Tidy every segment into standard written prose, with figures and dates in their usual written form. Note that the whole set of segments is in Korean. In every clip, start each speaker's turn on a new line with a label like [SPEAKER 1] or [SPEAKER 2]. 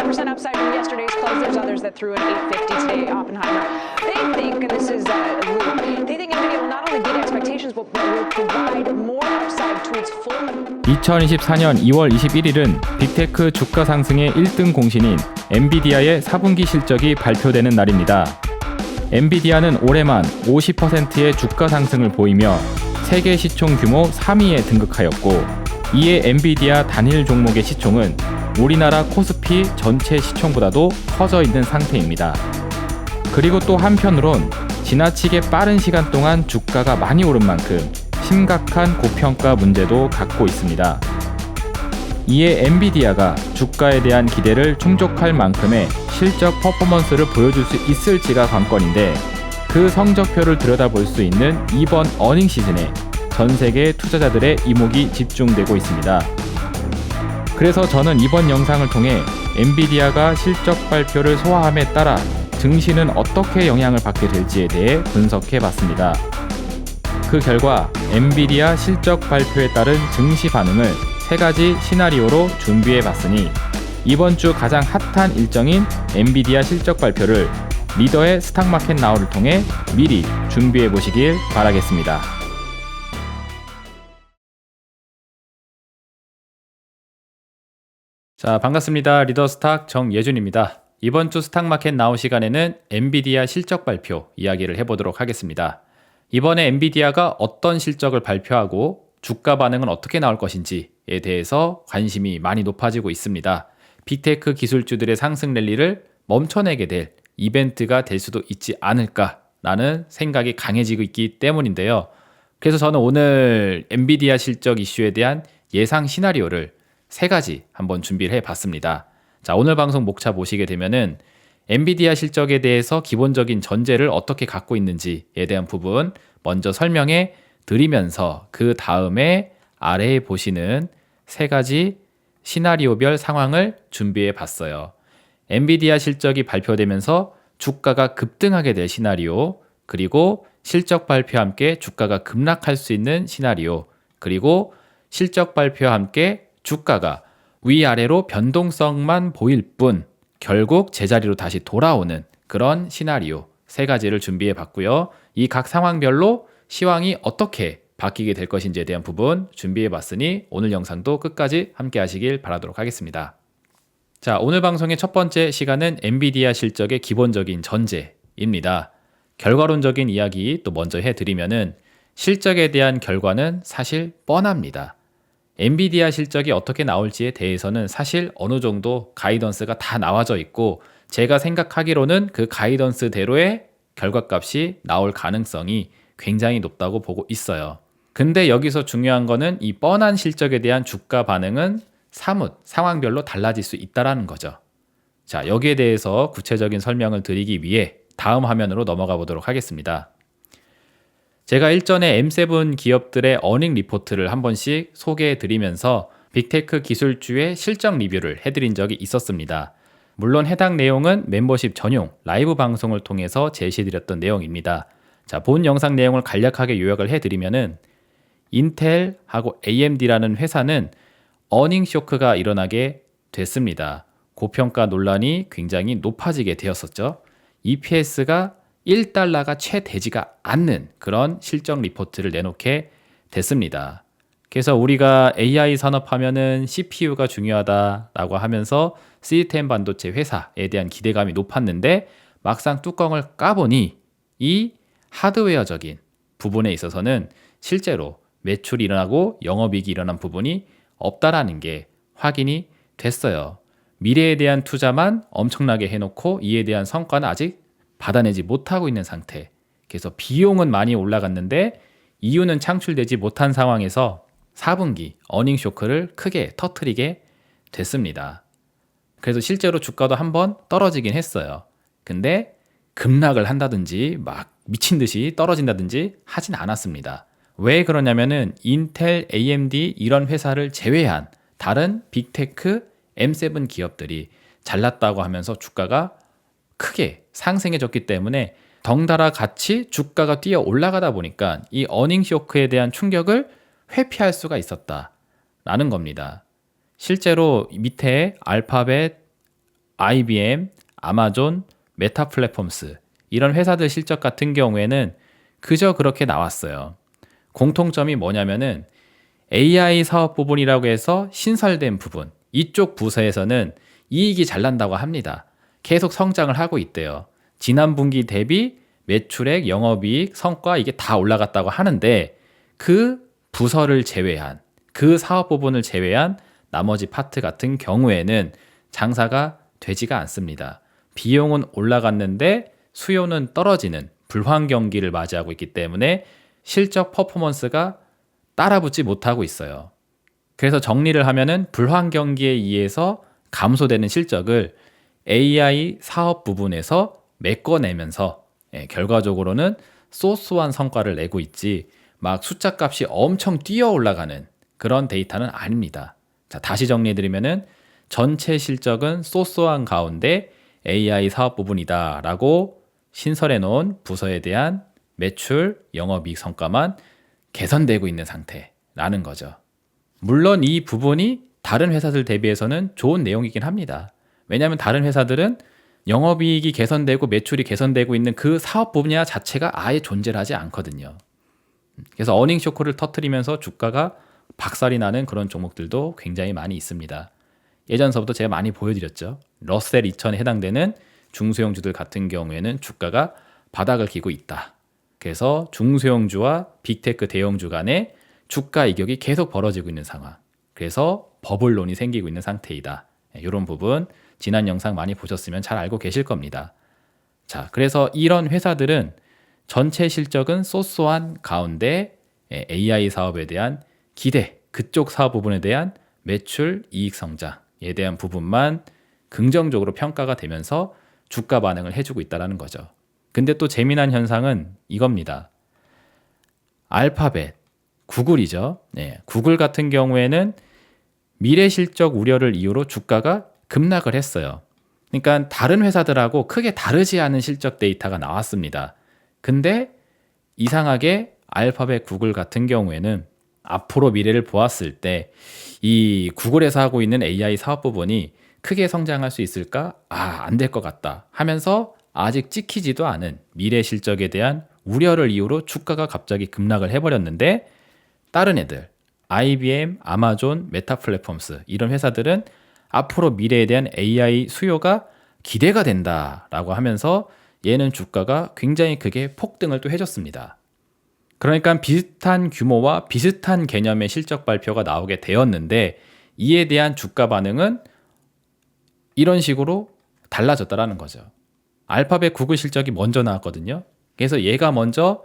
[SPEAKER 1] 1% upside from yesterday's close. There's others that threw an 850 today. Oppenheimer. They think, and this is Luke, they think NVIDIA will not only beat expectations, but will provide more upside to its full.
[SPEAKER 2] 2024년 2월 21일은 빅테크 주가 상승의 1등 공신인 엔비디아의 4분기 실적이 발표되는 날입니다. 엔비디아는 올해만 50%의 주가 상승을 보이며 세계 시총 규모 3위에 등극하였고, 이에 엔비디아 단일 종목의 시총은 우리나라 코스피 전체 시총보다도 커져 있는 상태입니다. 그리고 또 한편으론 지나치게 빠른 시간 동안 주가가 많이 오른 만큼 심각한 고평가 문제도 갖고 있습니다. 이에 엔비디아가 주가에 대한 기대를 충족할 만큼의 실적 퍼포먼스를 보여줄 수 있을지가 관건인데, 그 성적표를 들여다볼 수 있는 이번 어닝 시즌에 전 세계 투자자들의 이목이 집중되고 있습니다. 그래서 저는 이번 영상을 통해 엔비디아가 실적 발표를 소화함에 따라 증시는 어떻게 영향을 받게 될지에 대해 분석해 봤습니다. 그 결과 엔비디아 실적 발표에 따른 증시 반응을 3가지 시나리오로 준비해 봤으니, 이번 주 가장 핫한 일정인 엔비디아 실적 발표를 리더의 스탁마켓 나우를 통해 미리 준비해 보시길 바라겠습니다. 자, 반갑습니다. 리더 스탁 정예준입니다. 이번 주 스탁마켓 나우 시간에는 엔비디아 실적 발표 이야기를 해보도록 하겠습니다. 이번에 엔비디아가 어떤 실적을 발표하고 주가 반응은 어떻게 나올 것인지에 대해서 관심이 많이 높아지고 있습니다. 빅테크 기술주들의 상승 랠리를 멈춰내게 될 이벤트가 될 수도 있지 않을까라는 생각이 강해지고 있기 때문인데요. 그래서 저는 오늘 엔비디아 실적 이슈에 대한 예상 시나리오를 3가지 한번 준비를 해봤습니다. 자, 오늘 방송 목차 보시게 되면은 엔비디아 실적에 대해서 기본적인 전제를 어떻게 갖고 있는지에 대한 부분 먼저 설명해 드리면서, 그 다음에 아래에 보시는 3가지 시나리오별 상황을 준비해 봤어요. 엔비디아 실적이 발표되면서 주가가 급등하게 될 시나리오, 그리고 실적 발표와 함께 주가가 급락할 수 있는 시나리오, 그리고 실적 발표와 함께 주가가 위아래로 변동성만 보일 뿐 결국 제자리로 다시 돌아오는 그런 시나리오 3가지를 준비해 봤고요. 이 각 상황별로 시황이 어떻게 바뀌게 될 것인지에 대한 부분 준비해 봤으니 오늘 영상도 끝까지 함께 하시길 바라도록 하겠습니다. 자, 오늘 방송의 첫 번째 시간은 엔비디아 실적의 기본적인 전제입니다. 결과론적인 이야기 또 먼저 해드리면은, 실적에 대한 결과는 사실 뻔합니다. 엔비디아 실적이 어떻게 나올지에 대해서는 사실 어느 정도 가이던스가 다 나와져 있고, 제가 생각하기로는 그 가이던스대로의 결과값이 나올 가능성이 굉장히 높다고 보고 있어요. 근데 여기서 중요한 거는 이 뻔한 실적에 대한 주가 반응은 사뭇 상황별로 달라질 수 있다는 거죠. 자, 여기에 대해서 구체적인 설명을 드리기 위해 다음 화면으로 넘어가 보도록 하겠습니다. 제가 일전에 M7 기업들의 어닝 리포트를 한 번씩 소개해 드리면서 빅테크 기술주의 실적 리뷰를 해드린 적이 있었습니다. 물론 해당 내용은 멤버십 전용 라이브 방송을 통해서 제시드렸던 내용입니다. 자, 본 영상 내용을 간략하게 요약을 해드리면은, 인텔하고 AMD라는 회사는 어닝 쇼크가 일어나게 됐습니다. 고평가 논란이 굉장히 높아지게 되었었죠. EPS가 1달러가 채 되지가 않는 그런 실적 리포트를 내놓게 됐습니다. 그래서 우리가 AI 산업하면은 CPU가 중요하다라고 하면서 시스템 반도체 회사에 대한 기대감이 높았는데, 막상 뚜껑을 까보니 이 하드웨어적인 부분에 있어서는 실제로 매출이 일어나고 영업이익이 일어난 부분이 없다라는 게 확인이 됐어요. 미래에 대한 투자만 엄청나게 해놓고 이에 대한 성과는 아직 받아내지 못하고 있는 상태. 그래서 비용은 많이 올라갔는데 이유는 창출되지 못한 상황에서 4분기 어닝 쇼크를 크게 터뜨리게 됐습니다. 그래서 실제로 주가도 한번 떨어지긴 했어요. 근데 급락을 한다든지 막 미친 듯이 떨어진다든지 하진 않았습니다. 왜 그러냐면은 인텔, AMD 이런 회사를 제외한 다른 빅테크 M7 기업들이 잘났다고 하면서 주가가 크게 상승해졌기 때문에 덩달아 같이 주가가 뛰어 올라가다 보니까 이 어닝 쇼크에 대한 충격을 회피할 수가 있었다라는 겁니다. 실제로 밑에 알파벳, IBM, 아마존, 메타 플랫폼스 이런 회사들 실적 같은 경우에는 그저 그렇게 나왔어요. 공통점이 뭐냐면은 AI 사업 부분이라고 해서 신설된 부분, 이쪽 부서에서는 이익이 잘 난다고 합니다. 계속 성장을 하고 있대요. 지난 분기 대비 매출액, 영업이익, 성과 이게 다 올라갔다고 하는데 그 부서를 제외한, 그 사업 부분을 제외한 나머지 파트 같은 경우에는 장사가 되지가 않습니다. 비용은 올라갔는데 수요는 떨어지는 불황경기를 맞이하고 있기 때문에 실적 퍼포먼스가 따라붙지 못하고 있어요. 그래서 정리를 하면은 불황경기에 의해서 감소되는 실적을 AI 사업 부분에서 메꿔내면서 결과적으로는 소소한 성과를 내고 있지 막 숫자 값이 엄청 뛰어 올라가는 그런 데이터는 아닙니다. 자, 다시 정리해드리면은 전체 실적은 소소한 가운데 AI 사업 부분이다 라고 신설해 놓은 부서에 대한 매출, 영업이익 성과만 개선되고 있는 상태라는 거죠. 물론 이 부분이 다른 회사들 대비해서는 좋은 내용이긴 합니다. 왜냐하면 다른 회사들은 영업이익이 개선되고 매출이 개선되고 있는 그 사업 분야 자체가 아예 존재를 하지 않거든요. 그래서 어닝 쇼크를 터뜨리면서 주가가 박살이 나는 그런 종목들도 굉장히 많이 있습니다. 예전서부터 제가 많이 보여드렸죠. 러셀 2000에 해당되는 중소형주들 같은 경우에는 주가가 바닥을 기고 있다. 그래서 중소형주와 빅테크 대형주 간에 주가 이격이 계속 벌어지고 있는 상황. 그래서 버블론이 생기고 있는 상태이다. 이런 부분 지난 영상 많이 보셨으면 잘 알고 계실 겁니다. 자, 그래서 이런 회사들은 전체 실적은 소소한 가운데 AI 사업에 대한 기대, 그쪽 사업 부분에 대한 매출, 이익 성장에 대한 부분만 긍정적으로 평가가 되면서 주가 반응을 해주고 있다는 거죠. 근데 또 재미난 현상은 이겁니다. 알파벳, 구글이죠. 구글 같은 경우에는 미래 실적 우려를 이유로 주가가 급락을 했어요. 그러니까 다른 회사들하고 크게 다르지 않은 실적 데이터가 나왔습니다. 근데 이상하게 알파벳 구글 같은 경우에는 앞으로 미래를 보았을 때 이 구글에서 하고 있는 AI 사업 부분이 크게 성장할 수 있을까? 안 될 것 같다 하면서 아직 찍히지도 않은 미래 실적에 대한 우려를 이유로 주가가 갑자기 급락을 해버렸는데 다른 애들, IBM, 아마존, 메타 플랫폼스 이런 회사들은 앞으로 미래에 대한 AI 수요가 기대가 된다라고 하면서 얘는 주가가 굉장히 크게 폭등을 또 해줬습니다. 그러니까 비슷한 규모와 비슷한 개념의 실적 발표가 나오게 되었는데 이에 대한 주가 반응은 이런 식으로 달라졌다라는 거죠. 알파벳 구글 실적이 먼저 나왔거든요. 그래서 얘가 먼저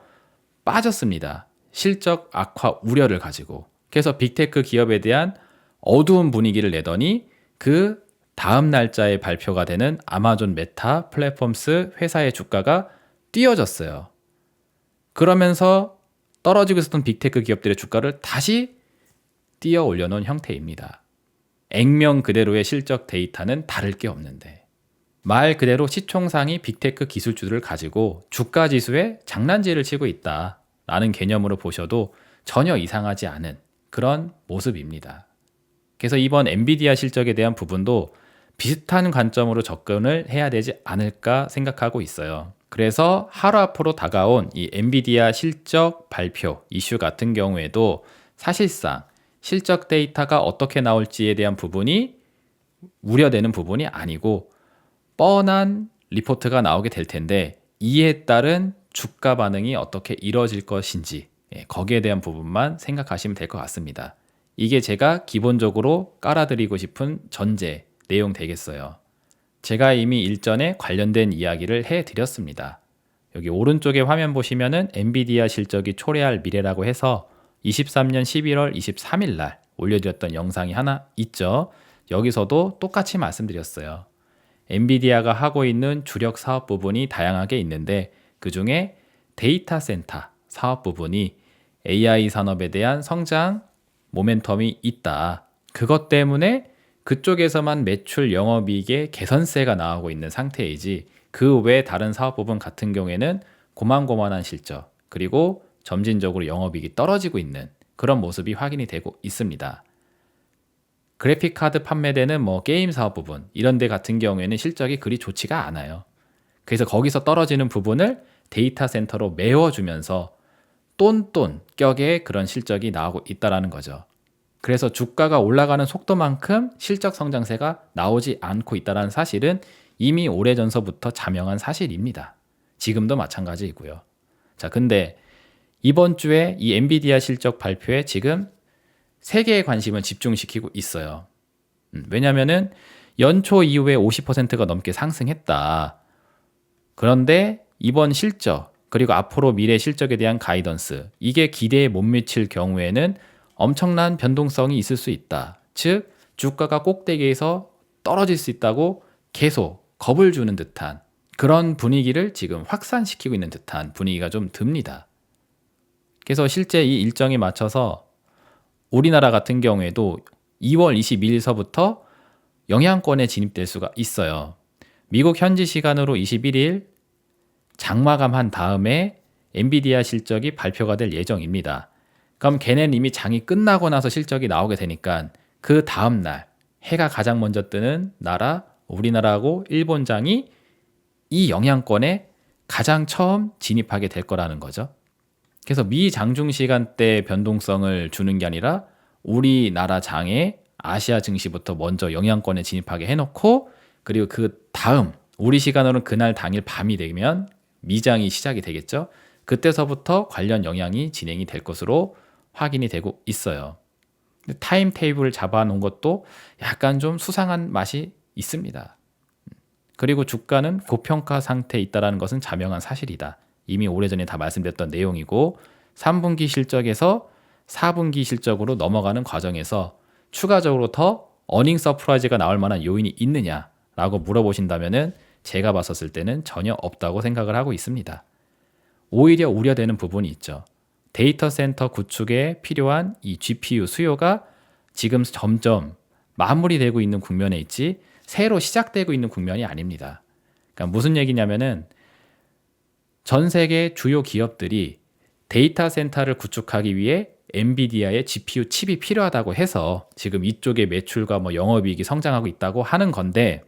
[SPEAKER 2] 빠졌습니다. 실적 악화 우려를 가지고. 그래서 빅테크 기업에 대한 어두운 분위기를 내더니 그 다음 날짜에 발표가 되는 아마존 메타 플랫폼스 회사의 주가가 뛰어졌어요. 그러면서 떨어지고 있었던 빅테크 기업들의 주가를 다시 뛰어 올려놓은 형태입니다. 액면 그대로의 실적 데이터는 다를 게 없는데 말 그대로 시총상위 빅테크 기술주들을 가지고 주가 지수에 장난질을 치고 있다라는 개념으로 보셔도 전혀 이상하지 않은 그런 모습입니다. 그래서 이번 엔비디아 실적에 대한 부분도 비슷한 관점으로 접근을 해야 되지 않을까 생각하고 있어요. 그래서 하루 앞으로 다가온 이 엔비디아 실적 발표 이슈 같은 경우에도 사실상 실적 데이터가 어떻게 나올지에 대한 부분이 우려되는 부분이 아니고 뻔한 리포트가 나오게 될 텐데 이에 따른 주가 반응이 어떻게 이루어질 것인지 거기에 대한 부분만 생각하시면 될 것 같습니다. 이게 제가 기본적으로 깔아드리고 싶은 전제 내용 되겠어요. 제가 이미 일전에 관련된 이야기를 해드렸습니다. 여기 오른쪽에 화면 보시면은 엔비디아 실적이 초래할 미래라고 해서 23년 11월 23일 날 올려드렸던 영상이 하나 있죠. 여기서도 똑같이 말씀드렸어요. 엔비디아가 하고 있는 주력 사업 부분이 다양하게 있는데 그 중에 데이터 센터 사업 부분이 AI 산업에 대한 성장 모멘텀이 있다. 그것 때문에 그쪽에서만 매출 영업이익의 개선세가 나오고 있는 상태이지 그 외 다른 사업 부분 같은 경우에는 고만고만한 실적 그리고 점진적으로 영업이익이 떨어지고 있는 그런 모습이 확인이 되고 있습니다. 그래픽 카드 판매되는 뭐 게임 사업 부분 이런 데 같은 경우에는 실적이 그리 좋지가 않아요. 그래서 거기서 떨어지는 부분을 데이터 센터로 메워주면서 똔똔 격의 그런 실적이 나오고 있다라는 거죠. 그래서 주가가 올라가는 속도만큼 실적 성장세가 나오지 않고 있다는 사실은 이미 오래전서부터 자명한 사실입니다. 지금도 마찬가지이고요. 자, 근데 이번 주에 이 엔비디아 실적 발표에 지금 세계의 관심을 집중시키고 있어요. 왜냐면은 연초 이후에 50%가 넘게 상승했다. 그런데 이번 실적 그리고 앞으로 미래 실적에 대한 가이던스 이게 기대에 못 미칠 경우에는 엄청난 변동성이 있을 수 있다. 즉 주가가 꼭대기에서 떨어질 수 있다고 계속 겁을 주는 듯한 그런 분위기를 지금 확산시키고 있는 듯한 분위기가 좀 듭니다. 그래서 실제 이 일정에 맞춰서 우리나라 같은 경우에도 2월 22일서부터 영향권에 진입될 수가 있어요. 미국 현지 시간으로 21일 장마감한 다음에 엔비디아 실적이 발표가 될 예정입니다. 그럼 걔네는 이미 장이 끝나고 나서 실적이 나오게 되니까 그 다음날 해가 가장 먼저 뜨는 나라 우리나라하고 일본장이 이 영향권에 가장 처음 진입하게 될 거라는 거죠. 그래서 미 장중 시간대 변동성을 주는 게 아니라 우리나라 장에 아시아 증시부터 먼저 영향권에 진입하게 해놓고 그리고 그 다음 우리 시간으로는 그날 당일 밤이 되면 미장이 시작이 되겠죠. 그때서부터 관련 영향이 진행이 될 것으로 확인이 되고 있어요. 타임 테이블을 잡아놓은 것도 약간 좀 수상한 맛이 있습니다. 그리고 주가는 고평가 상태에 있다는 것은 자명한 사실이다. 이미 오래전에 다 말씀드렸던 내용이고 3분기 실적에서 4분기 실적으로 넘어가는 과정에서 추가적으로 더 어닝 서프라이즈가 나올 만한 요인이 있느냐라고 물어보신다면은 제가 봤었을 때는 전혀 없다고 생각을 하고 있습니다. 오히려 우려되는 부분이 있죠. 데이터 센터 구축에 필요한 이 GPU 수요가 지금 점점 마무리되고 있는 국면에 있지 새로 시작되고 있는 국면이 아닙니다. 그러니까 무슨 얘기냐면은 전 세계 주요 기업들이 데이터 센터를 구축하기 위해 엔비디아의 GPU 칩이 필요하다고 해서 지금 이쪽의 매출과 뭐 영업이익이 성장하고 있다고 하는 건데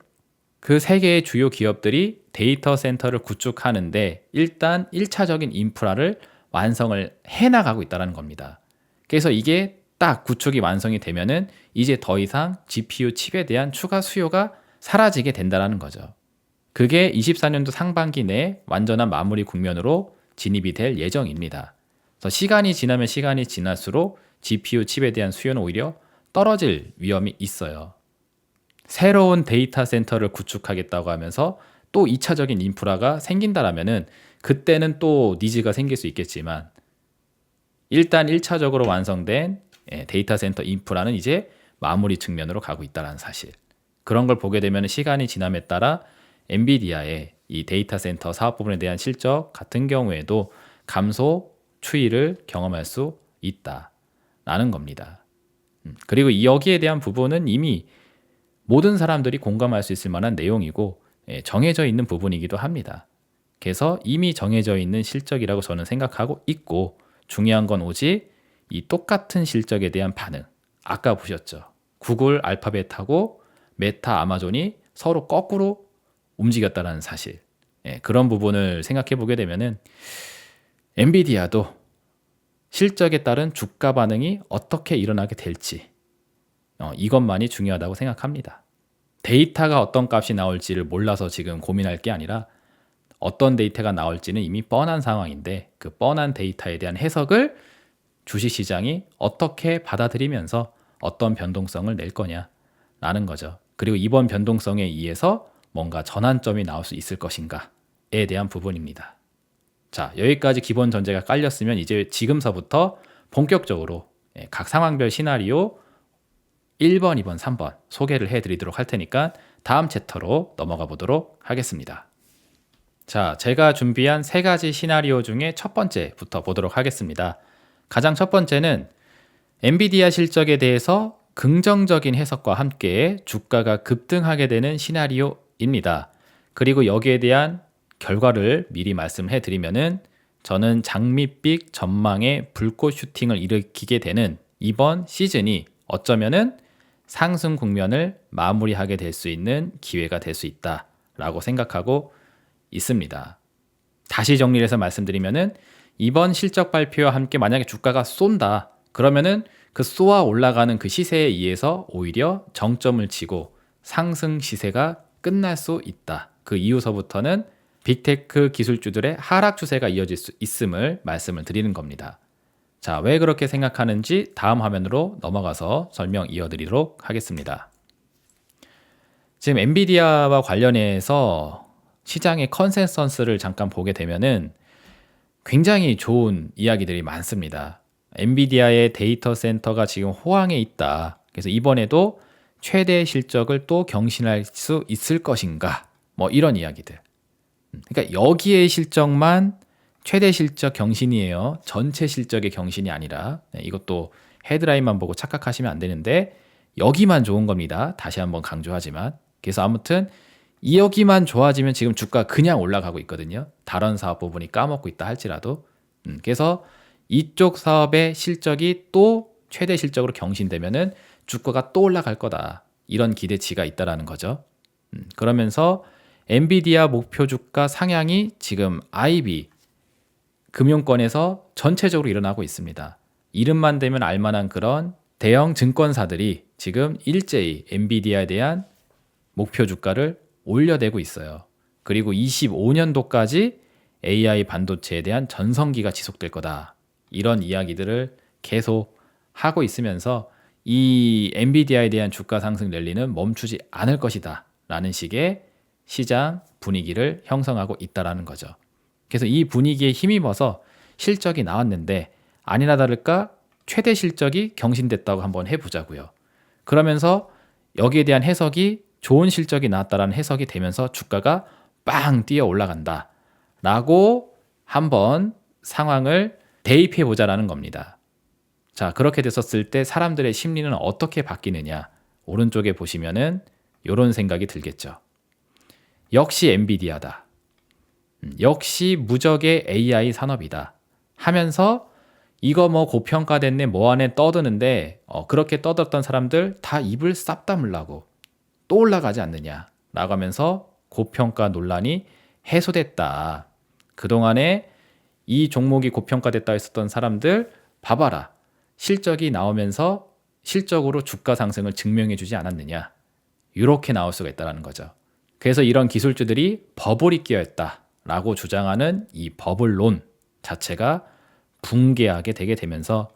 [SPEAKER 2] 그 세계의 주요 기업들이 데이터 센터를 구축하는데 일단 1차적인 인프라를 완성을 해나가고 있다는 겁니다. 그래서 이게 딱 구축이 완성이 되면은 이제 더 이상 GPU 칩에 대한 추가 수요가 사라지게 된다는 거죠. 그게 24년도 상반기 내에 완전한 마무리 국면으로 진입이 될 예정입니다. 그래서 시간이 지나면 시간이 지날수록 GPU 칩에 대한 수요는 오히려 떨어질 위험이 있어요. 새로운 데이터 센터를 구축하겠다고 하면서 또 2차적인 인프라가 생긴다라면은 그때는 또 니즈가 생길 수 있겠지만 일단 1차적으로 완성된 데이터 센터 인프라는 이제 마무리 측면으로 가고 있다는 사실. 그런 걸 보게 되면 시간이 지남에 따라 엔비디아의 이 데이터 센터 사업 부분에 대한 실적 같은 경우에도 감소 추이를 경험할 수 있다라는 겁니다. 그리고 여기에 대한 부분은 이미 모든 사람들이 공감할 수 있을 만한 내용이고 정해져 있는 부분이기도 합니다. 그래서 이미 정해져 있는 실적이라고 저는 생각하고 있고 중요한 건 오직 이 똑같은 실적에 대한 반응. 아까 보셨죠. 구글, 알파벳하고 메타, 아마존이 서로 거꾸로 움직였다는 사실. 그런 부분을 생각해 보게 되면은 엔비디아도 실적에 따른 주가 반응이 어떻게 일어나게 될지 이것만이 중요하다고 생각합니다. 데이터가 어떤 값이 나올지를 몰라서 지금 고민할 게 아니라 어떤 데이터가 나올지는 이미 뻔한 상황인데 그 뻔한 데이터에 대한 해석을 주식시장이 어떻게 받아들이면서 어떤 변동성을 낼 거냐라는 거죠. 그리고 이번 변동성에 의해서 뭔가 전환점이 나올 수 있을 것인가에 대한 부분입니다. 자, 여기까지 기본 전제가 깔렸으면 이제 지금서부터 본격적으로 각 상황별 시나리오 1번, 2번, 3번 소개를 해드리도록 할 테니까 다음 챕터로 넘어가 보도록 하겠습니다. 자, 제가 준비한 세 가지 시나리오 중에 첫 번째부터 보도록 하겠습니다. 가장 첫 번째는 엔비디아 실적에 대해서 긍정적인 해석과 함께 주가가 급등하게 되는 시나리오입니다. 그리고 여기에 대한 결과를 미리 말씀해 드리면은 저는 장밋빛 전망의 불꽃 슈팅을 일으키게 되는 이번 시즌이 어쩌면은 상승 국면을 마무리하게 될 수 있는 기회가 될 수 있다라고 생각하고 있습니다. 다시 정리를 해서 말씀드리면은 이번 실적 발표와 함께 만약에 주가가 쏜다. 그러면은 그 쏘아 올라가는 그 시세에 의해서 오히려 정점을 치고 상승 시세가 끝날 수 있다. 그 이후서부터는 빅테크 기술주들의 하락 추세가 이어질 수 있음을 말씀을 드리는 겁니다. 자, 왜 그렇게 생각하는지 다음 화면으로 넘어가서 설명 이어드리도록 하겠습니다. 지금 엔비디아와 관련해서 시장의 컨센서스를 잠깐 보게 되면은 굉장히 좋은 이야기들이 많습니다. 엔비디아의 데이터 센터가 지금 호황에 있다. 그래서 이번에도 최대 실적을 또 경신할 수 있을 것인가? 뭐 이런 이야기들. 그러니까 여기에 실적만 최대 실적 경신이에요. 전체 실적의 경신이 아니라. 이것도 헤드라인만 보고 착각하시면 안 되는데 여기만 좋은 겁니다. 다시 한번 강조하지만. 그래서 아무튼 이 여기만 좋아지면 지금 주가 그냥 올라가고 있거든요. 다른 사업 부분이 까먹고 있다 할지라도. 그래서 이쪽 사업의 실적이 또 최대 실적으로 경신되면은 주가가 또 올라갈 거다. 이런 기대치가 있다라는 거죠. 그러면서 엔비디아 목표 주가 상향이 지금 IB 금융권에서 전체적으로 일어나고 있습니다. 이름만 대면 알만한 그런 대형 증권사들이 지금 일제히 엔비디아에 대한 목표 주가를 올려대고 있어요. 그리고 25년도까지 AI 반도체에 대한 전성기가 지속될 거다. 이런 이야기들을 계속 하고 있으면서 이 엔비디아에 대한 주가 상승 랠리는 멈추지 않을 것이다. 라는 식의 시장 분위기를 형성하고 있다라는 거죠. 그래서 이 분위기에 힘입어서 실적이 나왔는데 아니나 다를까 최대 실적이 경신됐다고 한번 해보자고요. 그러면서 여기에 대한 해석이 좋은 실적이 나왔다라는 해석이 되면서 주가가 빵 뛰어 올라간다 라고 한번 상황을 대입해 보자라는 겁니다. 자, 그렇게 됐었을 때 사람들의 심리는 어떻게 바뀌느냐. 오른쪽에 보시면은 이런 생각이 들겠죠. 역시 엔비디아다. 역시 무적의 AI 산업이다. 하면서 이거 뭐 고평가됐네 뭐 안에 떠드는데 그렇게 떠들었던 사람들 다 입을 싹 다물라고 또 올라가지 않느냐 라고 하면서 고평가 논란이 해소됐다. 그동안에 이 종목이 고평가됐다 했었던 사람들 봐봐라. 실적이 나오면서 실적으로 주가 상승을 증명해 주지 않았느냐. 이렇게 나올 수가 있다는 거죠. 그래서 이런 기술주들이 버블이 끼어있다라고 주장하는 이 버블론 자체가 붕괴하게 되게 되면서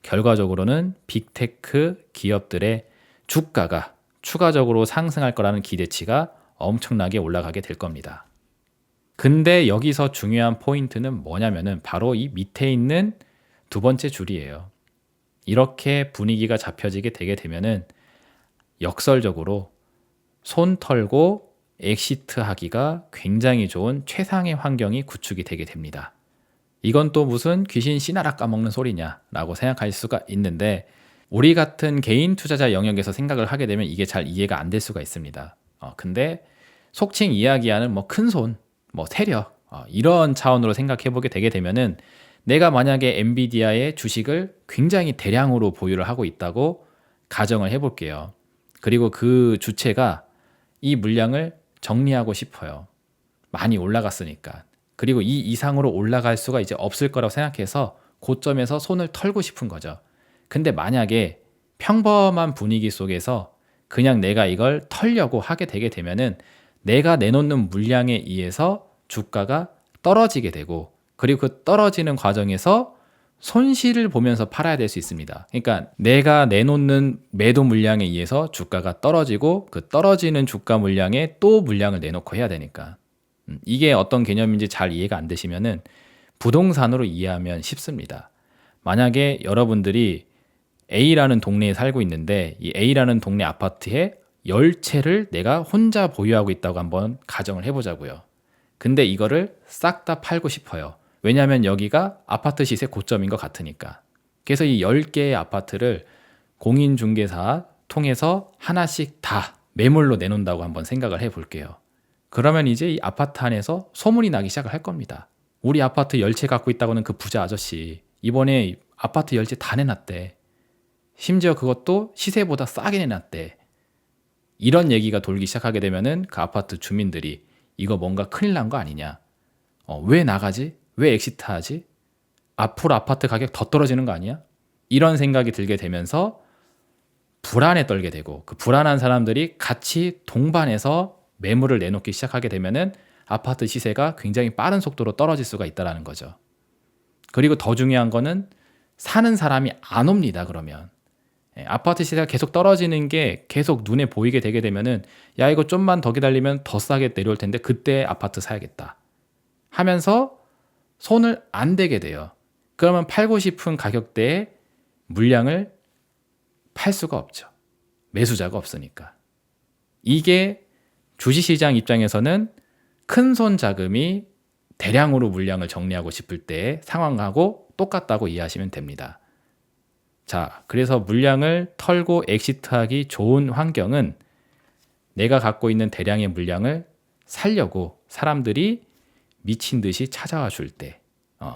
[SPEAKER 2] 결과적으로는 빅테크 기업들의 주가가 추가적으로 상승할 거라는 기대치가 엄청나게 올라가게 될 겁니다. 근데 여기서 중요한 포인트는 뭐냐면은 바로 이 밑에 있는 두 번째 줄이에요. 이렇게 분위기가 잡혀지게 되게 되면은 역설적으로 손 털고 엑시트 하기가 굉장히 좋은 최상의 환경이 구축이 되게 됩니다. 이건 또 무슨 귀신 씨나라 까먹는 소리냐라고 생각할 수가 있는데 우리 같은 개인 투자자 영역에서 생각을 하게 되면 이게 잘 이해가 안 될 수가 있습니다. 근데 속칭 이야기하는 뭐 큰손, 뭐 세력 이런 차원으로 생각해 보게 되게 되면은 내가 만약에 엔비디아의 주식을 굉장히 대량으로 보유를 하고 있다고 가정을 해볼게요. 그리고 그 주체가 이 물량을 정리하고 싶어요. 많이 올라갔으니까. 그리고 이 이상으로 올라갈 수가 이제 없을 거라고 생각해서 고점에서 손을 털고 싶은 거죠. 근데 만약에 평범한 분위기 속에서 그냥 내가 이걸 털려고 하게 되게 되면은 내가 내놓는 물량에 의해서 주가가 떨어지게 되고 그리고 그 떨어지는 과정에서 손실을 보면서 팔아야 될 수 있습니다. 그러니까 내가 내놓는 매도 물량에 의해서 주가가 떨어지고 그 떨어지는 주가 물량에 또 물량을 내놓고 해야 되니까 이게 어떤 개념인지 잘 이해가 안 되시면은 부동산으로 이해하면 쉽습니다. 만약에 여러분들이 A라는 동네에 살고 있는데 이 A라는 동네 아파트에 10채를 내가 혼자 보유하고 있다고 한번 가정을 해보자고요. 근데 이거를 싹 다 팔고 싶어요. 왜냐하면 여기가 아파트 시세 고점인 것 같으니까. 그래서 이 10개의 아파트를 공인중개사 통해서 하나씩 다 매물로 내놓는다고 한번 생각을 해볼게요. 그러면 이제 이 아파트 안에서 소문이 나기 시작을 할 겁니다. 우리 아파트 10채 갖고 있다고는 그 부자 아저씨 이번에 아파트 10채 다 내놨대. 심지어 그것도 시세보다 싸게 내놨대. 이런 얘기가 돌기 시작하게 되면은 그 아파트 주민들이 이거 뭔가 큰일 난 거 아니냐. 왜 나가지? 왜 엑시트하지? 앞으로 아파트 가격 더 떨어지는 거 아니야? 이런 생각이 들게 되면서 불안에 떨게 되고 그 불안한 사람들이 같이 동반해서 매물을 내놓기 시작하게 되면은 아파트 시세가 굉장히 빠른 속도로 떨어질 수가 있다는 거죠. 그리고 더 중요한 거는 사는 사람이 안 옵니다. 그러면 아파트 시세가 계속 떨어지는 게 계속 눈에 보이게 되게 되면은 야 이거 좀만 더 기다리면 더 싸게 내려올 텐데 그때 아파트 사야겠다 하면서 손을 안 대게 돼요. 그러면 팔고 싶은 가격대에 물량을 팔 수가 없죠. 매수자가 없으니까. 이게 주식시장 입장에서는 큰손 자금이 대량으로 물량을 정리하고 싶을 때의 상황하고 똑같다고 이해하시면 됩니다. 자, 그래서 물량을 털고 엑시트하기 좋은 환경은 내가 갖고 있는 대량의 물량을 살려고 사람들이 미친 듯이 찾아와 줄 때,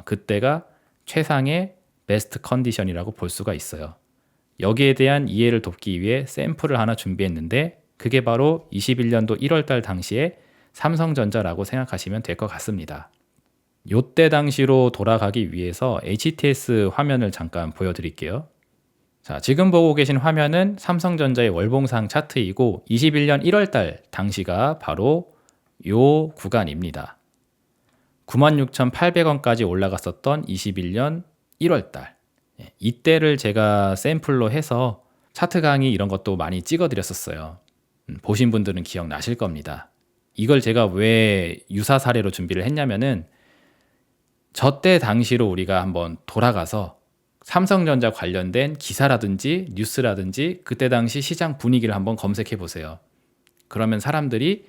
[SPEAKER 2] 그때가 최상의 베스트 컨디션이라고 볼 수가 있어요. 여기에 대한 이해를 돕기 위해 샘플을 하나 준비했는데 그게 바로 21년도 1월달 당시에 삼성전자라고 생각하시면 될 것 같습니다. 요때 당시로 돌아가기 위해서 HTS 화면을 잠깐 보여드릴게요. 자, 지금 보고 계신 화면은 삼성전자의 월봉상 차트이고 21년 1월달 당시가 바로 요 구간입니다. 96,800원까지 올라갔었던 21년 1월달. 이때를 제가 샘플로 해서 차트 강의 이런 것도 많이 찍어드렸었어요. 보신 분들은 기억나실 겁니다. 이걸 제가 왜 유사 사례로 준비를 했냐면은 저때 당시로 우리가 한번 돌아가서 삼성전자 관련된 기사라든지 뉴스라든지 그때 당시 시장 분위기를 한번 검색해 보세요. 그러면 사람들이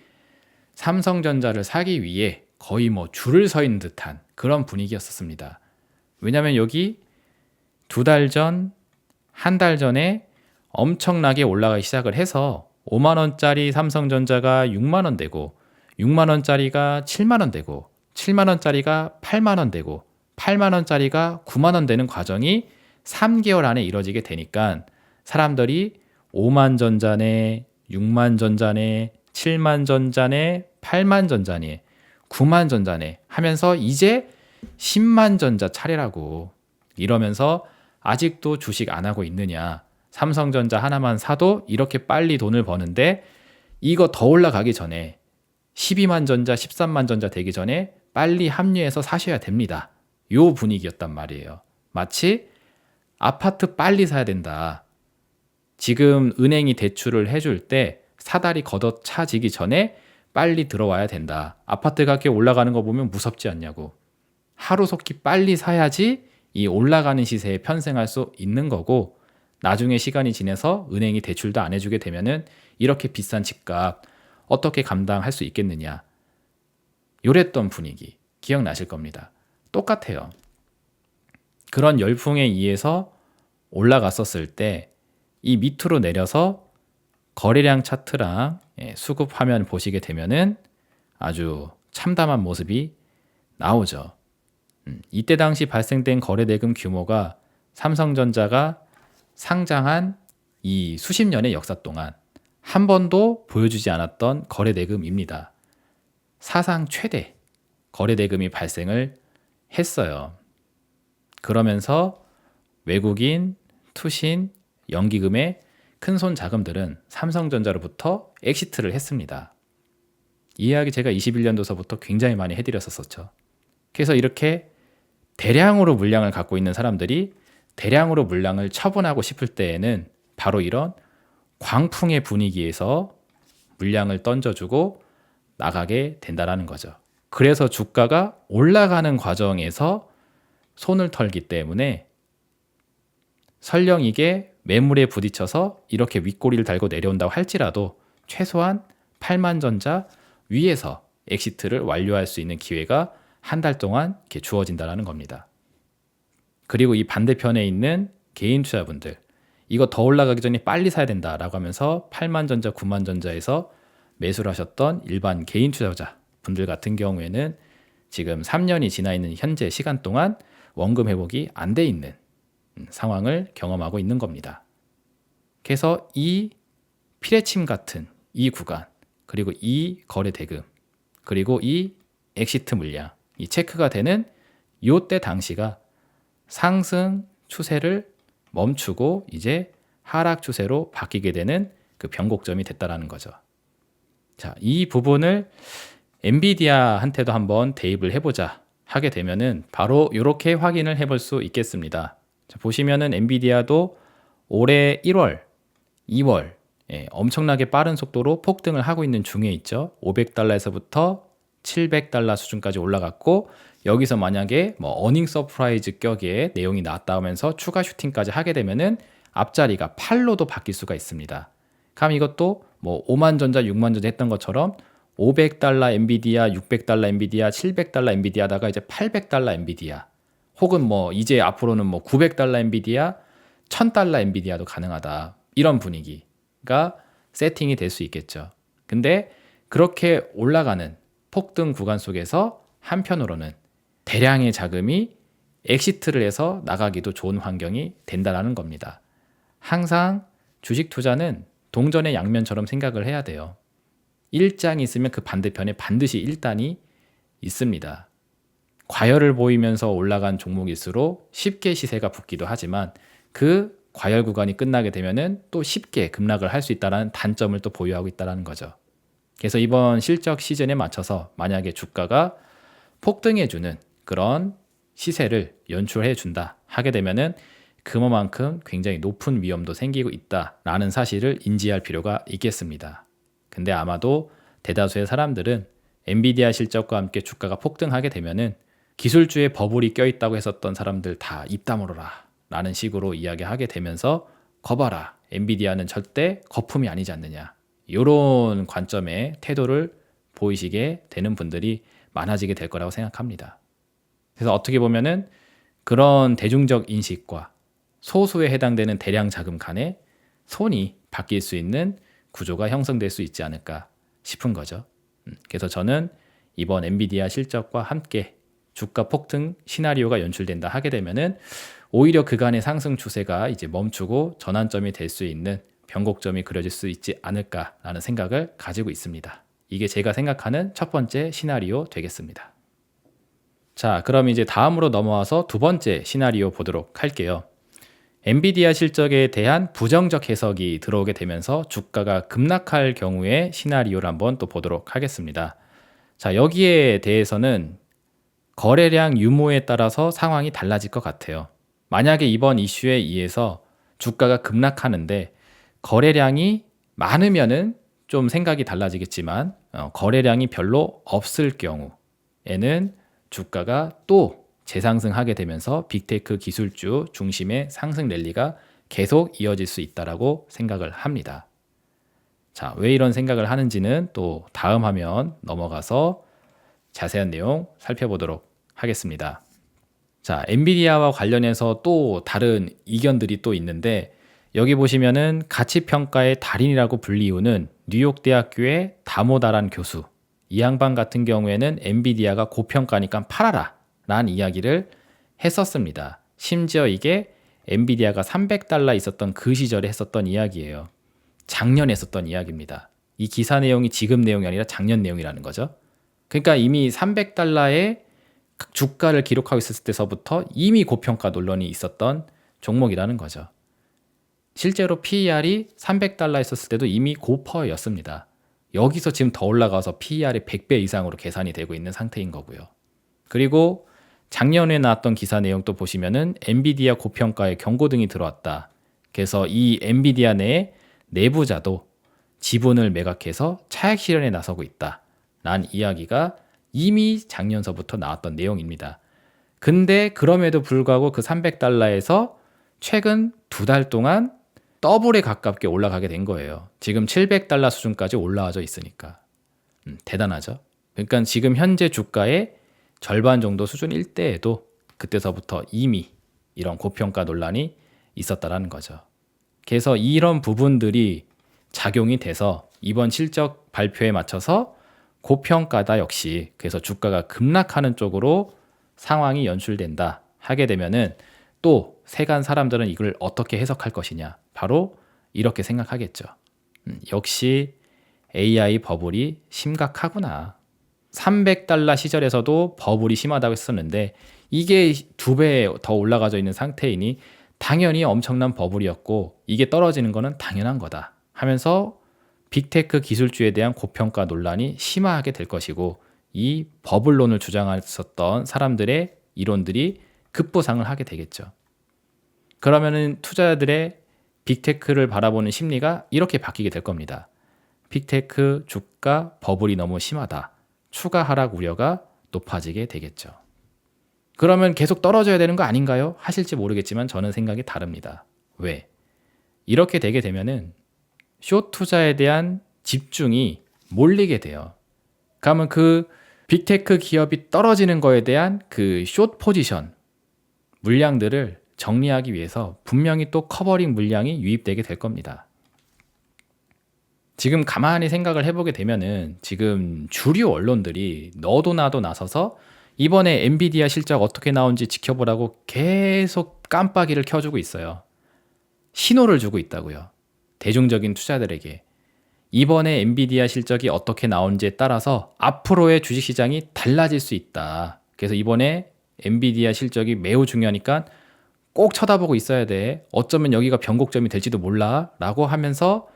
[SPEAKER 2] 삼성전자를 사기 위해 거의 뭐 줄을 서 있는 듯한 그런 분위기였었습니다. 왜냐하면 여기 2달 전, 한 달 전에 엄청나게 올라가기 시작을 해서 5만 원짜리 삼성전자가 6만 원 되고 6만 원짜리가 7만 원 되고 7만 원짜리가 8만 원 되고 8만 원짜리가 9만 원 되는 과정이 3개월 안에 이뤄지게 되니까 사람들이 5만 전자네, 6만 전자네, 7만 전자네, 8만 전자네, 9만 전자네 하면서 이제 10만 전자 차례라고 이러면서 아직도 주식 안 하고 있느냐. 삼성전자 하나만 사도 이렇게 빨리 돈을 버는데 이거 더 올라가기 전에 12만 전자, 13만 전자 되기 전에 빨리 합류해서 사셔야 됩니다. 요 분위기였단 말이에요. 마치 아파트 빨리 사야 된다. 지금 은행이 대출을 해줄 때 사다리 걷어차지기 전에 빨리 들어와야 된다. 아파트 가격 올라가는 거 보면 무섭지 않냐고. 하루속히 빨리 사야지 이 올라가는 시세에 편승할 수 있는 거고 나중에 시간이 지나서 은행이 대출도 안 해주게 되면은 이렇게 비싼 집값 어떻게 감당할 수 있겠느냐. 요랬던 분위기 기억나실 겁니다. 똑같아요. 그런 열풍에 의해서 올라갔었을 때 이 밑으로 내려서 거래량 차트랑 수급 화면 보시게 되면은 아주 참담한 모습이 나오죠. 이때 당시 발생된 거래대금 규모가 삼성전자가 상장한 이 수십 년의 역사 동안 한 번도 보여주지 않았던 거래대금입니다. 사상 최대 거래대금이 발생을 했어요. 그러면서 외국인, 투신, 연기금의 큰손 자금들은 삼성전자로부터 엑시트를 했습니다. 이 이야기 제가 21년도서부터 굉장히 많이 해드렸었죠. 그래서 이렇게 대량으로 물량을 갖고 있는 사람들이 대량으로 물량을 처분하고 싶을 때에는 바로 이런 광풍의 분위기에서 물량을 던져주고 나가게 된다는 거죠. 그래서 주가가 올라가는 과정에서 손을 털기 때문에 설령 이게 매물에 부딪혀서 이렇게 윗꼬리를 달고 내려온다고 할지라도 최소한 8만 전자 위에서 엑시트를 완료할 수 있는 기회가 한 달 동안 이렇게 주어진다는 겁니다. 그리고 이 반대편에 있는 개인 투자분들 이거 더 올라가기 전에 빨리 사야 된다라고 하면서 8만 전자, 9만 전자에서 매수를 하셨던 일반 개인 투자자 분들 같은 경우에는 지금 3년이 지나 있는 현재 시간 동안 원금 회복이 안 돼 있는 상황을 경험하고 있는 겁니다. 그래서 이 피레침 같은 이 구간, 그리고 이 거래 대금, 그리고 이 엑시트 물량, 이 체크가 되는 요때 당시가 상승 추세를 멈추고 이제 하락 추세로 바뀌게 되는 그 변곡점이 됐다라는 거죠. 자, 이 부분을 엔비디아한테도 한번 대입을 해보자 하게 되면은 바로 이렇게 확인을 해볼 수 있겠습니다. 자, 보시면은 엔비디아도 올해 1월, 2월 엄청나게 빠른 속도로 폭등을 하고 있는 중에 있죠. 500달러에서부터 700달러 수준까지 올라갔고, 여기서 만약에 뭐 어닝 서프라이즈 격의 내용이 나왔다 하면서 추가 슈팅까지 하게 되면은 앞자리가 8로도 바뀔 수가 있습니다. 그럼 이것도 뭐 5만 전자, 6만 전자 했던 것처럼 500달러 엔비디아, 600달러 엔비디아, 700달러 엔비디아다가 이제 800달러 엔비디아, 혹은 뭐 이제 앞으로는 뭐 900달러 엔비디아, 1000달러 엔비디아도 가능하다. 이런 분위기가 세팅이 될 수 있겠죠. 근데 그렇게 올라가는 폭등 구간 속에서 한편으로는 대량의 자금이 엑시트를 해서 나가기도 좋은 환경이 된다는 겁니다. 항상 주식 투자는 동전의 양면처럼 생각을 해야 돼요. 일장이 있으면 그 반대편에 반드시 일단이 있습니다. 과열을 보이면서 올라간 종목일수록 쉽게 시세가 붙기도 하지만 그 과열 구간이 끝나게 되면은 또 쉽게 급락을 할 수 있다는 단점을 또 보유하고 있다는 거죠. 그래서 이번 실적 시즌에 맞춰서 만약에 주가가 폭등해주는 그런 시세를 연출해준다 하게 되면은 그만큼 굉장히 높은 위험도 생기고 있다라는 사실을 인지할 필요가 있겠습니다. 근데 아마도 대다수의 사람들은 엔비디아 실적과 함께 주가가 폭등하게 되면은 기술주의 버블이 껴있다고 했었던 사람들 다 입 다물어라 라는 식으로 이야기하게 되면서 거봐라, 엔비디아는 절대 거품이 아니지 않느냐, 이런 관점의 태도를 보이시게 되는 분들이 많아지게 될 거라고 생각합니다. 그래서 어떻게 보면은 그런 대중적 인식과 소수에 해당되는 대량 자금 간의 손이 바뀔 수 있는 구조가 형성될 수 있지 않을까 싶은 거죠. 그래서 저는 이번 엔비디아 실적과 함께 주가 폭등 시나리오가 연출된다 하게 되면은 오히려 그간의 상승 추세가 이제 멈추고 전환점이 될 수 있는 변곡점이 그려질 수 있지 않을까라는 생각을 가지고 있습니다. 이게 제가 생각하는 첫 번째 시나리오 되겠습니다. 자, 그럼 이제 다음으로 넘어와서 두 번째 시나리오 보도록 할게요. 엔비디아 실적에 대한 부정적 해석이 들어오게 되면서 주가가 급락할 경우의 시나리오를 한번 또 보도록 하겠습니다. 자, 여기에 대해서는 거래량 유무에 따라서 상황이 달라질 것 같아요. 만약에 이번 이슈에 의해서 주가가 급락하는데 거래량이 많으면은 좀 생각이 달라지겠지만 거래량이 별로 없을 경우에는 주가가 또 재상승하게 되면서 빅테크 기술주 중심의 상승 랠리가 계속 이어질 수 있다라고 생각을 합니다. 자, 왜 이런 생각을 하는지는 또 다음 화면 넘어가서 자세한 내용 살펴보도록 하겠습니다. 자, 엔비디아와 관련해서 또 다른 의견들이 또 있는데, 여기 보시면은 가치평가의 달인이라고 불리우는 뉴욕대학교의 다모다란 교수, 이 양반 같은 경우에는 엔비디아가 고평가니까 팔아라 라는 이야기를 했었습니다. 심지어 이게 엔비디아가 300달러 있었던 그 시절에 했었던 이야기예요. 작년에 했었던 이야기입니다. 이 기사 내용이 지금 내용이 아니라 작년 내용이라는 거죠. 그러니까 이미 300달러의 주가를 기록하고 있었을 때서부터 이미 고평가 논란이 있었던 종목이라는 거죠. 실제로 PER이 300달러 있었을 때도 이미 고퍼였습니다. 여기서 지금 더 올라가서 PER이 100배 이상으로 계산이 되고 있는 상태인 거고요. 그리고 작년에 나왔던 기사 내용도 보시면은 엔비디아 고평가에 경고등이 들어왔다. 그래서 이 엔비디아 내 내부자도 지분을 매각해서 차익 실현에 나서고 있다 라는 이야기가 이미 작년서부터 나왔던 내용입니다. 근데 그럼에도 불구하고 그 300달러에서 최근 2달 동안 더블에 가깝게 올라가게 된 거예요. 지금 700달러 수준까지 올라와져 있으니까. 대단하죠. 그러니까 지금 현재 주가의 절반 정도 수준일 때에도 그때서부터 이미 이런 고평가 논란이 있었다라는 거죠. 그래서 이런 부분들이 작용이 돼서 이번 실적 발표에 맞춰서 고평가다 역시, 그래서 주가가 급락하는 쪽으로 상황이 연출된다 하게 되면은 또 세간 사람들은 이걸 어떻게 해석할 것이냐, 바로 이렇게 생각하겠죠. 역시 AI 버블이 심각하구나. 300달러 시절에서도 버블이 심하다고 했었는데 이게 2배 더 올라가져 있는 상태이니 당연히 엄청난 버블이었고 이게 떨어지는 거는 당연한 거다 하면서 빅테크 기술주에 대한 고평가 논란이 심화하게 될 것이고 이 버블론을 주장했었던 사람들의 이론들이 급부상을 하게 되겠죠. 그러면은 투자자들의 빅테크를 바라보는 심리가 이렇게 바뀌게 될 겁니다. 빅테크 주가 버블이 너무 심하다. 추가 하락 우려가 높아지게 되겠죠. 그러면 계속 떨어져야 되는 거 아닌가요? 하실지 모르겠지만 저는 생각이 다릅니다. 왜? 이렇게 되게 되면은 숏 투자에 대한 집중이 몰리게 돼요. 그러면 그 빅테크 기업이 떨어지는 거에 대한 그 숏 포지션 물량들을 정리하기 위해서 분명히 또 커버링 물량이 유입되게 될 겁니다. 지금 가만히 생각을 해보게 되면은 지금 주류 언론들이 너도 나도 나서서 이번에 엔비디아 실적 어떻게 나온지 지켜보라고 계속 깜빡이를 켜주고 있어요. 신호를 주고 있다고요. 대중적인 투자들에게. 이번에 엔비디아 실적이 어떻게 나온지에 따라서 앞으로의 주식시장이 달라질 수 있다. 그래서 이번에 엔비디아 실적이 매우 중요하니까 꼭 쳐다보고 있어야 돼. 어쩌면 여기가 변곡점이 될지도 몰라. 라고 하면서